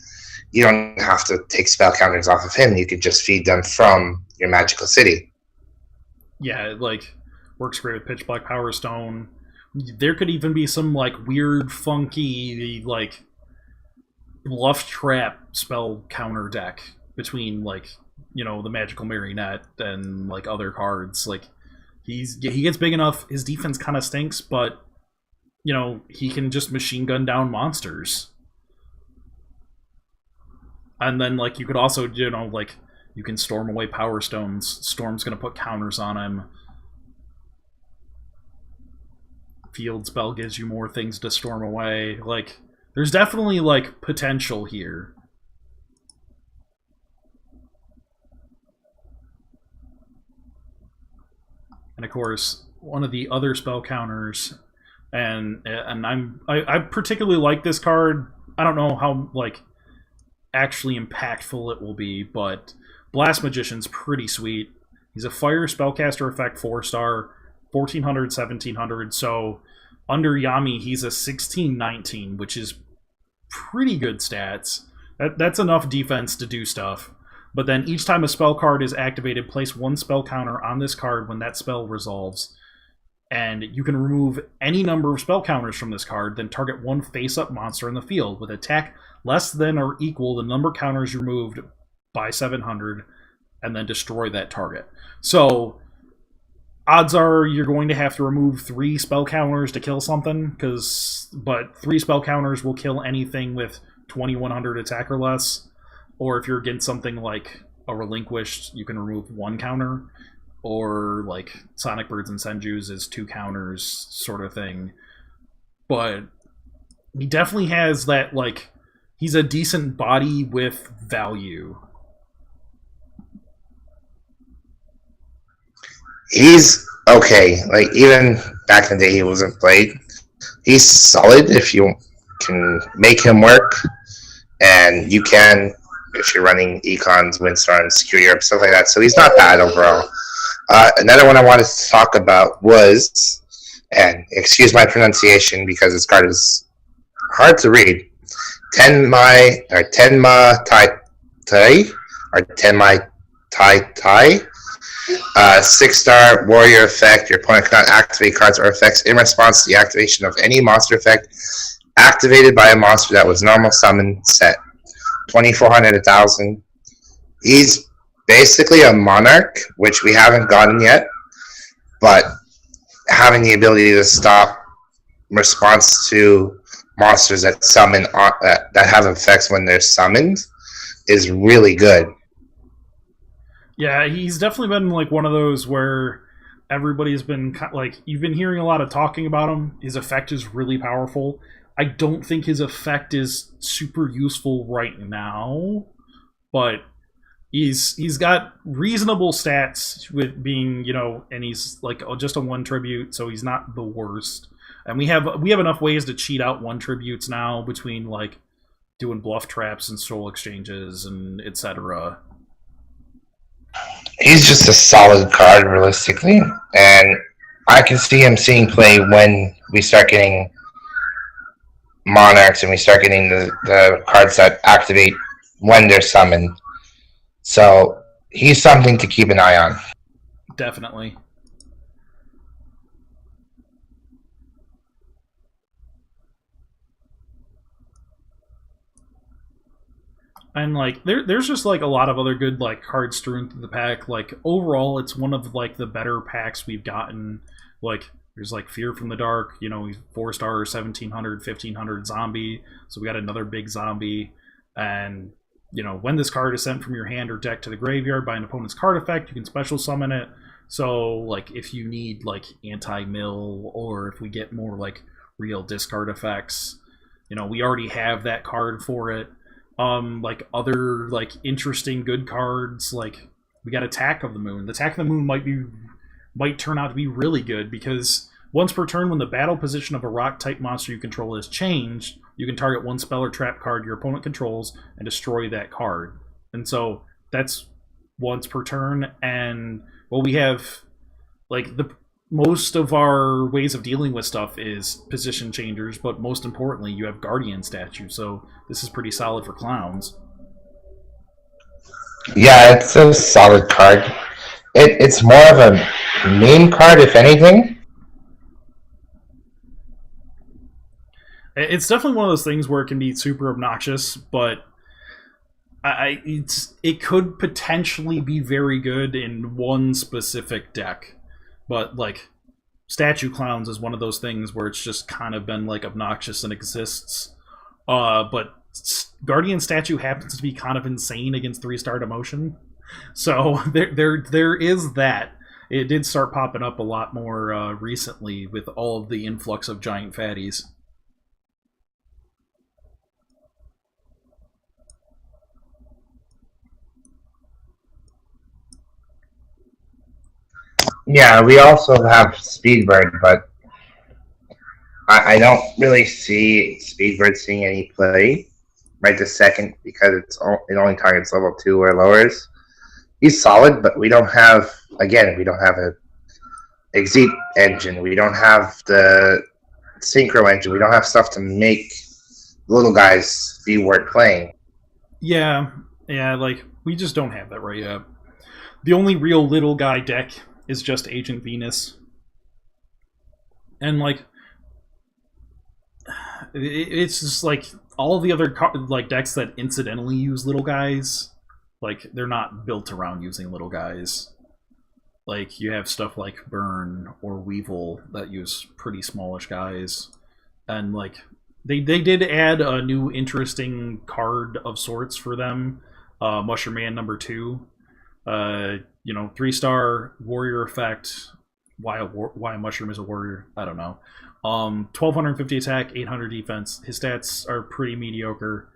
you don't have to take spell counters off of him. You can just feed them from your Magical City. Yeah, it, like, works great with Pitch Black Power Stone. There could even be some, like, weird, funky, like, bluff trap spell counter deck between, like, you know, the Magical Marionette and, like, other cards. Like, he gets big enough, his defense kind of stinks, but, you know, he can just machine gun down monsters. And then, like, you could also, you know, like, you can storm away Power Stones. Storm's going to put counters on him. Field spell gives you more things to storm away. Like, there's definitely, like, potential here. And, of course, one of the other spell counters, and I particularly like this card. I don't know how, like, actually impactful it will be, but Blast Magician's pretty sweet. He's a fire spellcaster effect 4-star, 1400, 1700. So under Yami, he's a 1619, which is pretty good stats. That's enough defense to do stuff. But then each time a spell card is activated, place 1 spell counter on this card when that spell resolves. And you can remove any number of spell counters from this card, then target 1 face-up monster in the field with attack less than or equal the number of counters removed by 700, and then destroy that target. So, odds are you're going to have to remove 3 spell counters to kill something, but 3 spell counters will kill anything with 2100 attack or less. Or if you're against something like a Relinquished, you can remove 1 counter. Or like Sonic Birds and Senjus is 2 counters sort of thing. But he definitely has that, like, he's a decent body with value. He's okay. Like, even back in the day he wasn't played. He's solid if you can make him work. And you can, if you're running Econs, Windstorms, Secure Europe, stuff like that. So he's not bad overall. Another one I wanted to talk about was, and excuse my pronunciation because this card is hard to read, Tenma Tai or Tenmai Tai. 6-star warrior effect. Your opponent cannot activate cards or effects in response to the activation of any monster effect activated by a monster that was normal summon set. 2,400, 1,000. He's basically a monarch, which we haven't gotten yet, but having the ability to stop response to monsters that summon that have effects when they're summoned is really good. Yeah, he's definitely been like one of those where everybody's been like, you've been hearing a lot of talking about him. His effect is really powerful. I don't think his effect is super useful right now, but he's got reasonable stats with being, and he's like just a 1 tribute, so he's not the worst. And we have enough ways to cheat out 1 tributes now between like doing bluff traps and soul exchanges and etc. He's just a solid card, realistically, and I can see him seeing play when we start getting monarchs and we start getting the cards that activate when they're summoned. So he's something to keep an eye on. Definitely. And like there's just like a lot of other good like cards strewn through the pack. Like overall, it's one of like the better packs we've gotten. Like there's like Fear from the Dark, 4-star, 1,700, 1,500 zombie. So we got another big zombie. And when this card is sent from your hand or deck to the graveyard by an opponent's card effect, you can special summon it. So like if you need like anti-mill, or if we get more like real discard effects, we already have that card for it. Like other like interesting good cards, like we got Attack of the Moon. The Attack of the Moon might turn out to be really good, because once per turn, when the battle position of a rock type monster you control is changed, you can target 1 spell or trap card your opponent controls and destroy that card. And so that's once per turn. And we have like most of our ways of dealing with stuff is position changers, but most importantly, you have Guardian Statue, so this is pretty solid for clowns. Yeah, it's a solid card. It's more of a meme card, if anything. It's definitely one of those things where it can be super obnoxious, but it could potentially be very good in one specific deck. But like Statue Clowns is one of those things where it's just kind of been like obnoxious and exists. But Guardian Statue happens to be kind of insane against 3-star demotion. So there is that. It did start popping up a lot more recently with all of the influx of giant fatties. Yeah, we also have Speedbird, but I don't really see Speedbird seeing any play right this second, because it only targets level 2 or lowers. He's solid, but we don't have a Exit engine. We don't have the Synchro engine. We don't have stuff to make little guys be worth playing. Yeah, like we just don't have that right yet. The only real little guy deck is just Agent Venus. And like it's just like all of the other like decks that incidentally use little guys, like they're not built around using little guys. Like you have stuff like Burn or Weevil that use pretty smallish guys. And like they did add a new interesting card of sorts for them, Mushroom Man #2. 3-star warrior effect. Why a mushroom is a warrior, I don't know. 1,250 attack, 800 defense. His stats are pretty mediocre.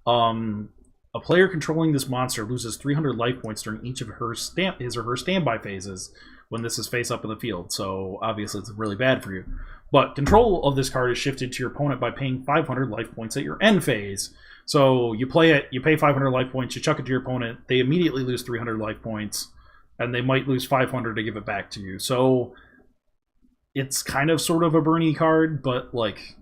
A player controlling this monster loses 300 life points during each of his or her standby phases when this is face up in the field. So obviously it's really bad for you. But control of this card is shifted to your opponent by paying 500 life points at your end phase. So you play it, you pay 500 life points, you chuck it to your opponent, they immediately lose 300 life points, and they might lose 500 to give it back to you. So it's kind of sort of a Bernie card, but like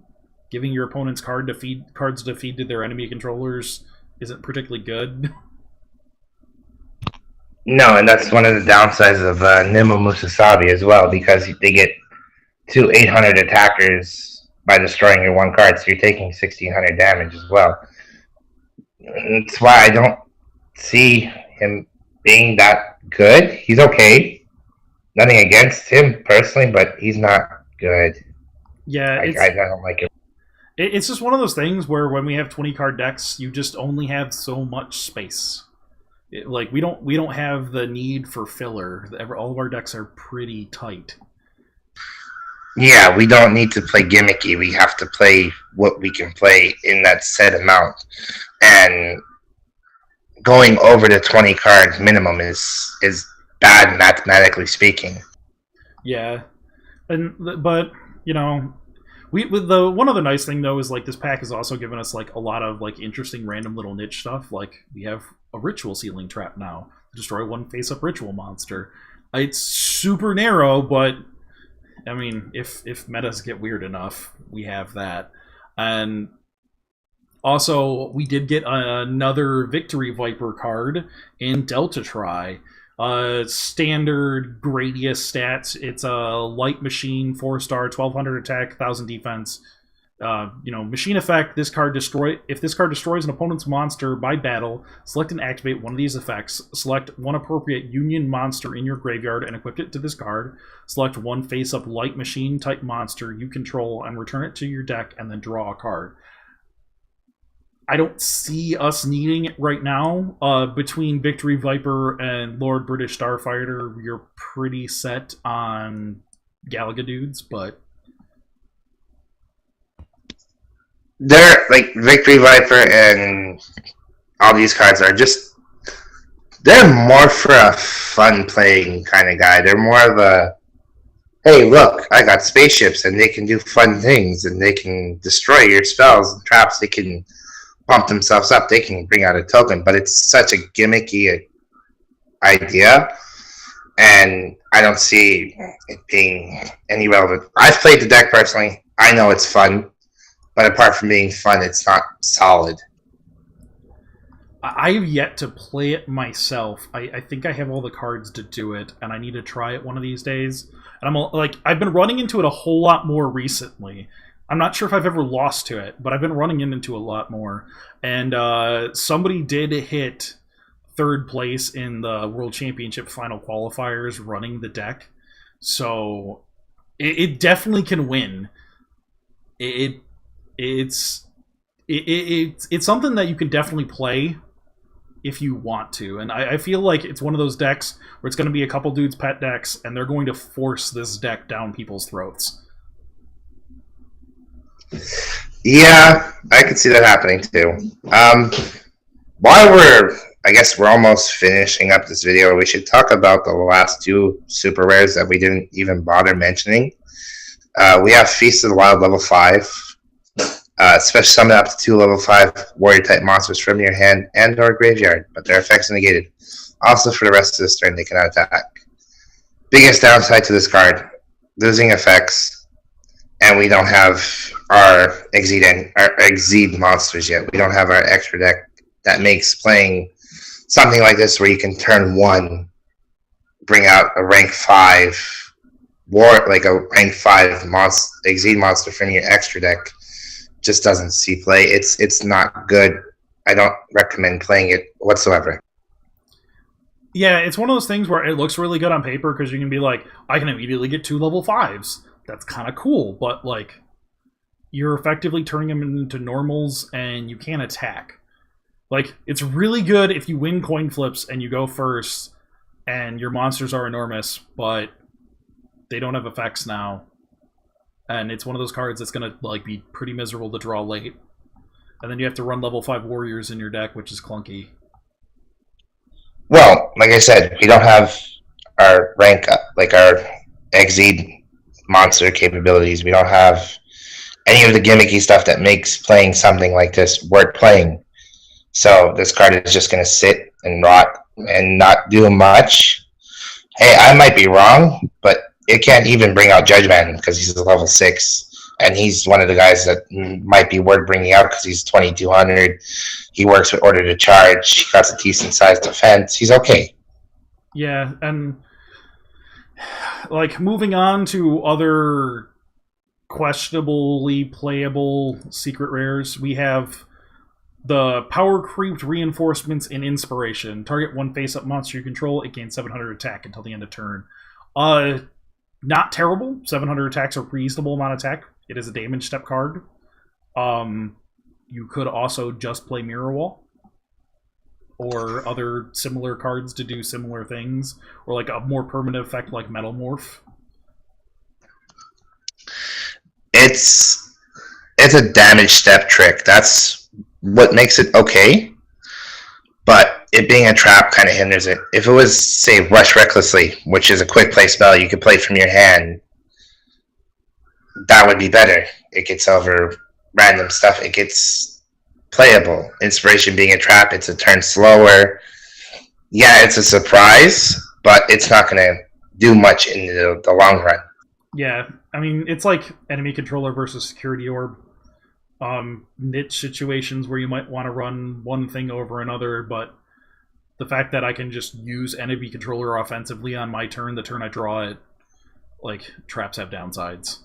giving your opponent's cards to feed to their enemy controllers isn't particularly good. No, and that's one of the downsides of Nimmo Musasabi as well, because they get two 800 attackers by destroying your one card, so you're taking 1600 damage as well. That's why I don't see him being that good. He's okay. Nothing against him personally, but he's not good. Yeah, I don't like it. It's just one of those things where when we have 20 card decks, you just only have so much space. Like we don't have the need for filler. All of our decks are pretty tight. Yeah, we don't need to play gimmicky. We have to play what we can play in that set amount. And going over the 20 cards minimum is bad mathematically speaking. Yeah, but you know, the one other nice thing though is like this pack has also given us like a lot of like interesting random little niche stuff. Like we have a ritual ceiling trap now to destroy one face-up ritual monster. It's super narrow, but I mean, if metas get weird enough, we have that. And also, we did get another Victory Viper card in Delta Tri. Standard Gradius stats. It's a light machine, 4-star, 1200 attack, 1000 defense. Machine effect. If this card destroys an opponent's monster by battle, select and activate one of these effects. Select one appropriate Union monster in your graveyard and equip it to this card. Select one face-up light machine type monster you control and return it to your deck, and then draw a card. I don't see us needing it right now. Between Victory Viper and Lord British Starfighter, you're pretty set on Galaga dudes, but They're like Victory Viper and all these cards are just they're more for a fun playing kind of guy. They're more of a hey, look, I got spaceships and they can do fun things and they can destroy your spells and traps. They can pump themselves up. They can bring out a token, but it's such a gimmicky idea, and I don't see it being any relevant. I've played the deck personally. I know it's fun, but apart from being fun, it's not solid. I've yet to play it myself. I think I have all the cards to do it, and I need to try it one of these days. And I've been running into it a whole lot more recently. I'm not sure if I've ever lost to it, but I've been running into a lot more. And somebody did hit third place in the World Championship final qualifiers running the deck. So it definitely can win. It's something that you can definitely play if you want to. And I feel like it's one of those decks where it's going to be a couple dudes' pet decks, and they're going to force this deck down people's throats. Yeah, I could see that happening too. While we're almost finishing up this video, we should talk about the last two super rares that we didn't even bother mentioning. We have Feast of the Wild level 5. Special summon up to 2 level 5 warrior type monsters from your hand and or graveyard, but their effects are negated. Also, for the rest of this turn, they cannot attack. Biggest downside to this card, losing effects, and we don't have our Exceed monsters yet. We don't have our extra deck that makes playing something like this where you can turn 1, bring out a rank 5 Exceed monster from your extra deck. Just doesn't see play. It's not good. I don't recommend playing it whatsoever. Yeah, it's one of those things where it looks really good on paper because you can be like, I can immediately get 2 level 5s. That's kind of cool, but like, you're effectively turning them into normals and you can't attack. Like, it's really good if you win coin flips and you go first and your monsters are enormous, but they don't have effects now. And it's one of those cards that's going to like be pretty miserable to draw late. And then you have to run level 5 warriors in your deck, which is clunky. Well, like I said, we don't have our rank up, like our Exceed monster capabilities. We don't have any of the gimmicky stuff that makes playing something like this worth playing. So this card is just going to sit and rot and not do much. Hey, I might be wrong, but it can't even bring out Judgman because he's a level 6, and he's one of the guys that might be worth bringing out because he's 2200. He works with Order to Charge. He got a decent sized defense. He's okay. Yeah, and like moving on to other questionably playable secret rares, we have the power creeped reinforcements and inspiration. Target one face-up monster you control, it gains 700 attack until the end of turn. Not terrible. 700 attacks a reasonable amount of attack. It is a damage step card. You could also just play Mirror Wall or other similar cards to do similar things, or like a more permanent effect like Metal Morph. It's a damage step trick. That's what makes it okay. But it being a trap kind of hinders it. If it was, say, Rush Recklessly, which is a quick play spell you could play from your hand, that would be better. It gets over random stuff. It gets playable. Inspiration being a trap, it's a turn slower. Yeah, it's a surprise, but it's not going to do much in the long run. Yeah, I mean, it's like enemy controller versus security orb. Niche situations where you might want to run one thing over another, but the fact that I can just use enemy controller offensively on my turn, the turn I draw it, like, traps have downsides.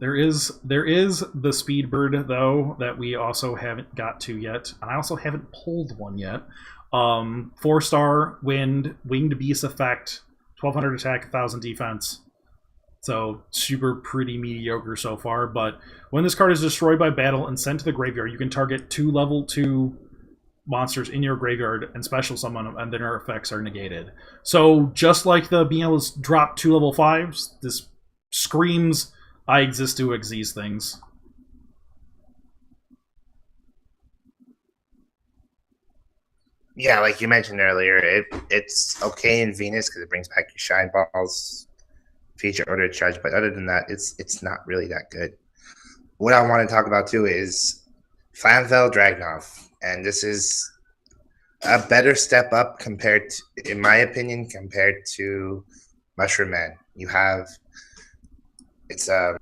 There is the Speedbird, though, that we also haven't got to yet, and I also haven't pulled one yet. 4-star winged beast effect, 1200 attack, 1000 defense. So super pretty mediocre so far, but when this card is destroyed by battle and sent to the graveyard, you can target 2 level 2 monsters in your graveyard and special summon them, and then their effects are negated. So just like the being able to drop 2 level 5s, this screams, I exist to exist things. Yeah, like you mentioned earlier, it's okay in Venus because it brings back your Shine Balls feature order charge, but other than that, it's not really that good. What I want to talk about too is Flamvel Dragnov, and this is a better step up compared to, in my opinion, compared to Mushroom Man. It's a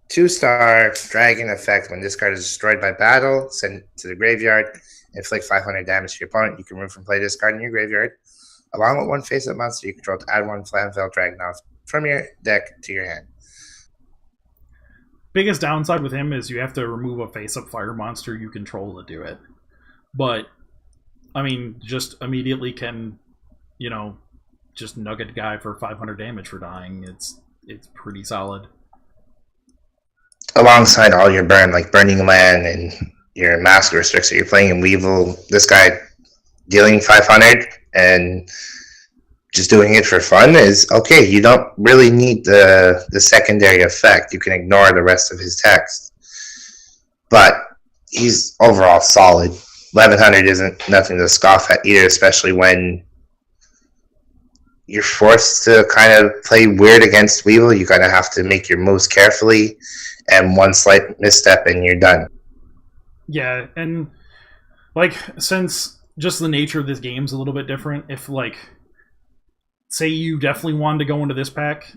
2-star dragon effect. When this card is destroyed by battle, send it to the graveyard, inflict 500 damage to your opponent. You can remove from play this card in your graveyard, along with one face-up monster you control, to add one Flamvel Dragnov from your deck to your hand. Biggest downside with him is you have to remove a face-up fire monster you control to do it. But, I mean, just immediately can, just nugget guy for 500 damage for dying. It's pretty solid. Alongside all your burn, like Burning Land and your Mask Restrictor, you're playing in Weevil. This guy dealing 500 and just doing it for fun is okay. You don't really need the secondary effect. You can ignore the rest of his text. But he's overall solid. 1100 isn't nothing to scoff at either, especially when you're forced to kind of play weird against Weevil. You kind of have to make your moves carefully, and one slight misstep and you're done. Yeah, and like, since just the nature of this game's a little bit different, if like, say you definitely wanted to go into this pack,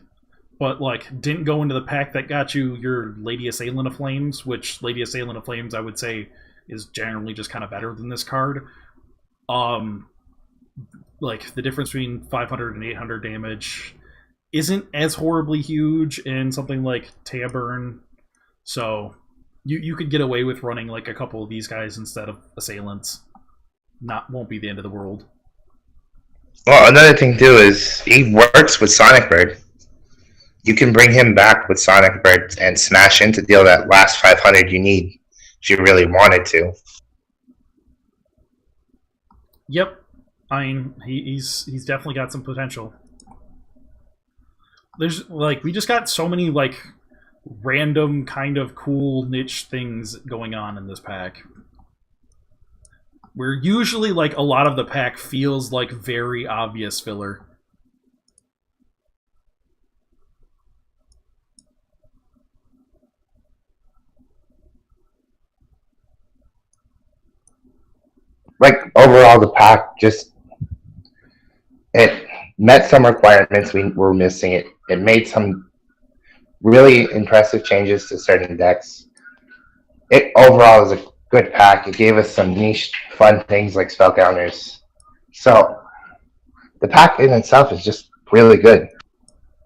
but like didn't go into the pack that got you your Lady Assailant of Flames, which Lady Assailant of Flames I would say is generally just kind of better than this card. Like the difference between 500 and 800 damage isn't as horribly huge in something like Teaburn, so you could get away with running like a couple of these guys instead of Assailants. Won't be the end of the world. Well, another thing too is he works with Sonic Bird. You can bring him back with Sonic Bird and smash in to deal that last 500 you need if you really wanted to. Yep. I mean, he's definitely got some potential. There's like, we just got so many like random kind of cool niche things going on in this pack. Where usually like a lot of the pack feels like very obvious filler. Like overall, the pack just it met some requirements we were missing. It made some really impressive changes to certain decks. It overall is good pack. It gave us some niche, fun things like Spellcounters. So the pack in itself is just really good.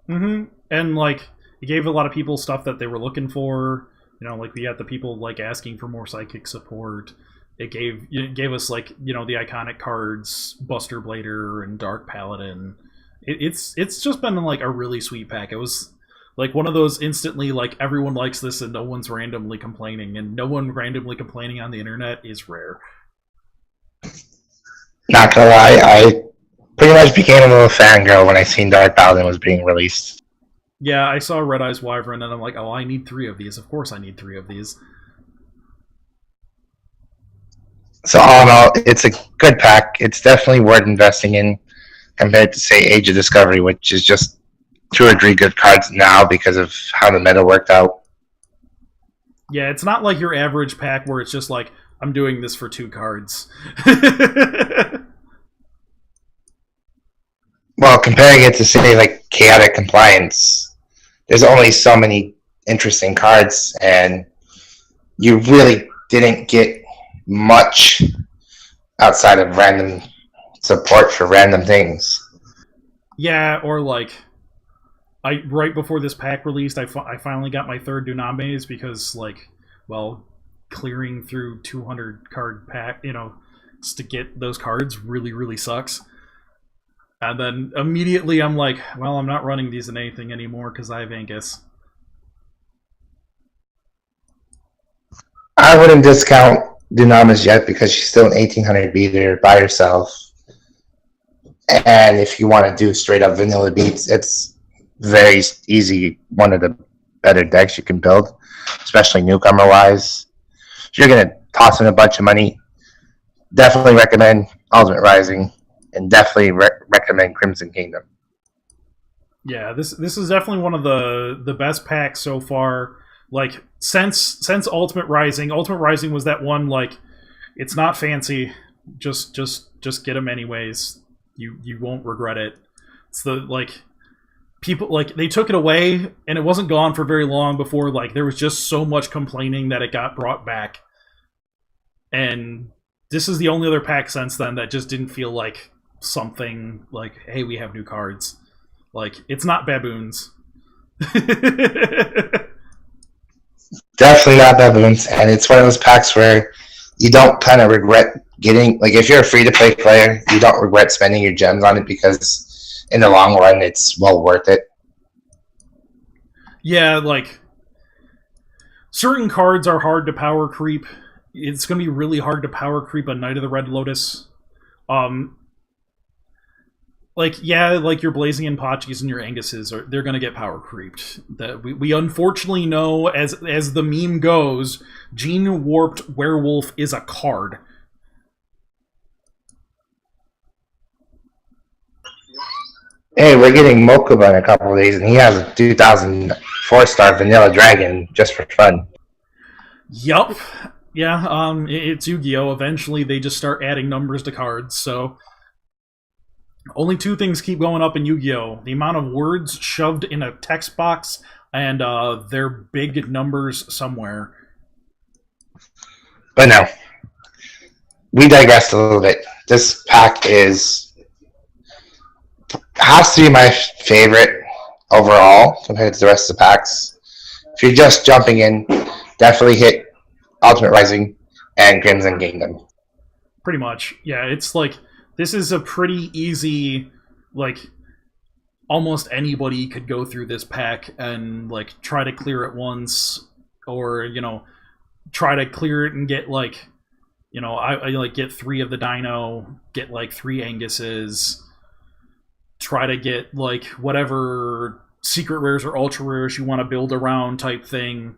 Mm-hmm. And like it gave a lot of people stuff that they were looking for. You know, like we had the people like asking for more psychic support. It gave us like, you know, the iconic cards, Buster Blader and Dark Paladin. It's just been like a really sweet pack. It was like one of those instantly like everyone likes this and no one's randomly complaining, and no one randomly complaining on the internet is rare. Not gonna lie, I pretty much became a little fangirl when I seen Dark Paladin was being released. Yeah, I saw Red Eyes Wyvern and I'm like, oh, I need 3 of these. Of course I need 3 of these. So all in all, it's a good pack. It's definitely worth investing in compared to say Age of Discovery, which is just 2 or 3 good cards now because of how the meta worked out. Yeah, it's not like your average pack where it's just like, I'm doing this for 2 cards. Well, comparing it to say like Chaotic Compliance, there's only so many interesting cards, and you really didn't get much outside of random support for random things. Yeah, or like, right before this pack released, I finally got my 3rd Dunames because, like, well, clearing through 200 card pack, you know, just to get those cards really, really sucks. And then immediately I'm like, well, I'm not running these in anything anymore because I have Angus. I wouldn't discount Dunamis yet because she's still an 1800 beater by herself. And if you want to do straight up vanilla beats, it's very easy. One of the better decks you can build, especially newcomer wise. If you're going to toss in a bunch of money, definitely recommend Ultimate Rising and definitely recommend Crimson Kingdom. Yeah, this is definitely one of the best packs so far. Like since Ultimate Rising was that one like it's not fancy, just get them anyways. You won't regret it. It's the like people like they took it away and it wasn't gone for very long before like there was just so much complaining that it got brought back. And this is the only other pack since then that just didn't feel like something like, hey, we have new cards. Like it's not baboons. Definitely not baboons, and it's one of those packs where you don't kind of regret getting, like, if you're a free-to-play player, you don't regret spending your gems on it because in the long run, it's well worth it. Yeah, like, certain cards are hard to power creep. It's going to be really hard to power creep a Knight of the Red Lotus. Like, yeah, like your Blazing Inpachis and your Anguses, they're going to get power creeped. That we unfortunately know, as the meme goes, Gene Warped Werewolf is a card. Hey, we're getting Mokuba in a couple of days, and he has a 2004-star Vanilla Dragon just for fun. Yup. Yeah, it's Yu-Gi-Oh! Eventually they just start adding numbers to cards, so... Only 2 things keep going up in Yu-Gi-Oh! The amount of words shoved in a text box and their big numbers somewhere. But no, we digressed a little bit. This pack has to be my favorite overall compared to the rest of the packs. If you're just jumping in, definitely hit Ultimate Rising and Crimson Kingdom. Pretty much. Yeah, it's like... This is a pretty easy, like, almost anybody could go through this pack and, like, try to clear it once, or, you know, try to clear it and get, like, you know, I like, get 3 of the Dino, get, like, 3 Anguses, try to get, like, whatever secret rares or ultra rares you want to build around type thing.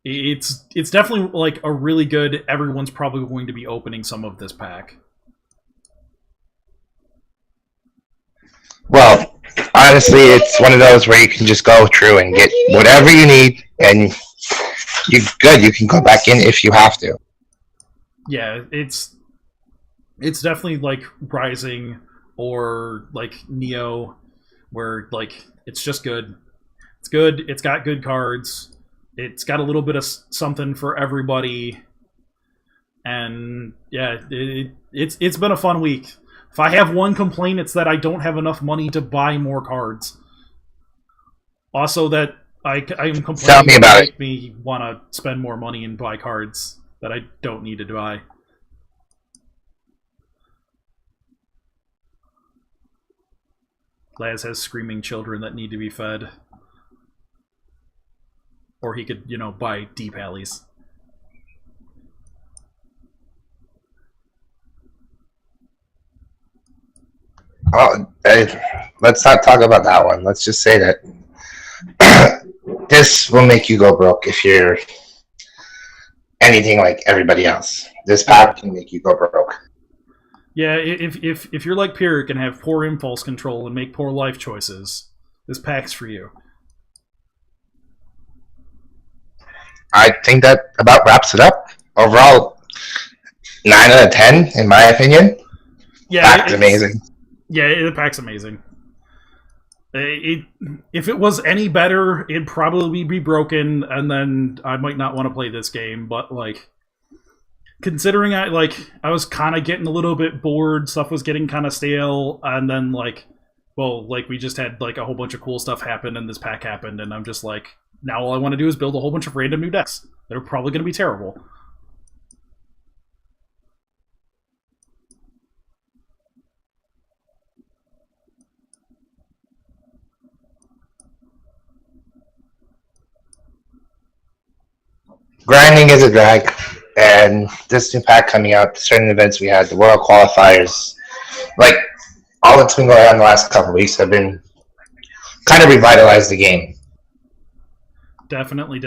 It's definitely, like, a really good, everyone's probably going to be opening some of this pack. Well, honestly, it's one of those where you can just go through and get whatever you need, and you're good. You can go back in if you have to. Yeah, it's definitely like Rising or like Neo, where like it's just good. It's good. It's got good cards. It's got a little bit of something for everybody. And yeah, it's been a fun week. If I have one complaint, it's that I don't have enough money to buy more cards. Also, that I'm complaining Tell me about that it. make me want to spend more money and buy cards that I don't need to buy. Laz has screaming children that need to be fed. Or he could, buy deep alleys. Oh, let's not talk about that one. Let's just say that this will make you go broke if you're anything like everybody else. This pack can make you go broke. Yeah, if you're like Pyric and have poor impulse control and make poor life choices, this pack's for you. I think that about wraps it up. Overall, 9 out of 10, in my opinion. Yeah, Pack's amazing. Yeah, the pack's amazing. If it was any better, it'd probably be broken, and then I might not want to play this game. But like, considering I was kind of getting a little bit bored, stuff was getting kind of stale, and then we just had like a whole bunch of cool stuff happen, and this pack happened, and I'm just like, now all I want to do is build a whole bunch of random new decks that are probably going to be terrible. Grinding is a drag, and this new pack coming out, certain events we had, the World Qualifiers, like all that's been going on the last couple of weeks have been kind of revitalized the game. Definitely.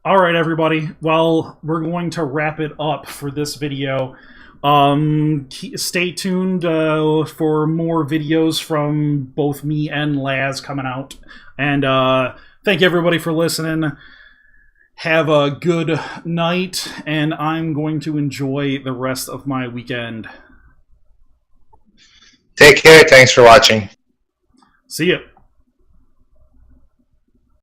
All right, everybody. Well, we're going to wrap it up for this video. Stay tuned for more videos from both me and Laz coming out. And thank you, everybody, for listening. Have a good night, and I'm going to enjoy the rest of my weekend. Take care. Thanks for watching. See ya.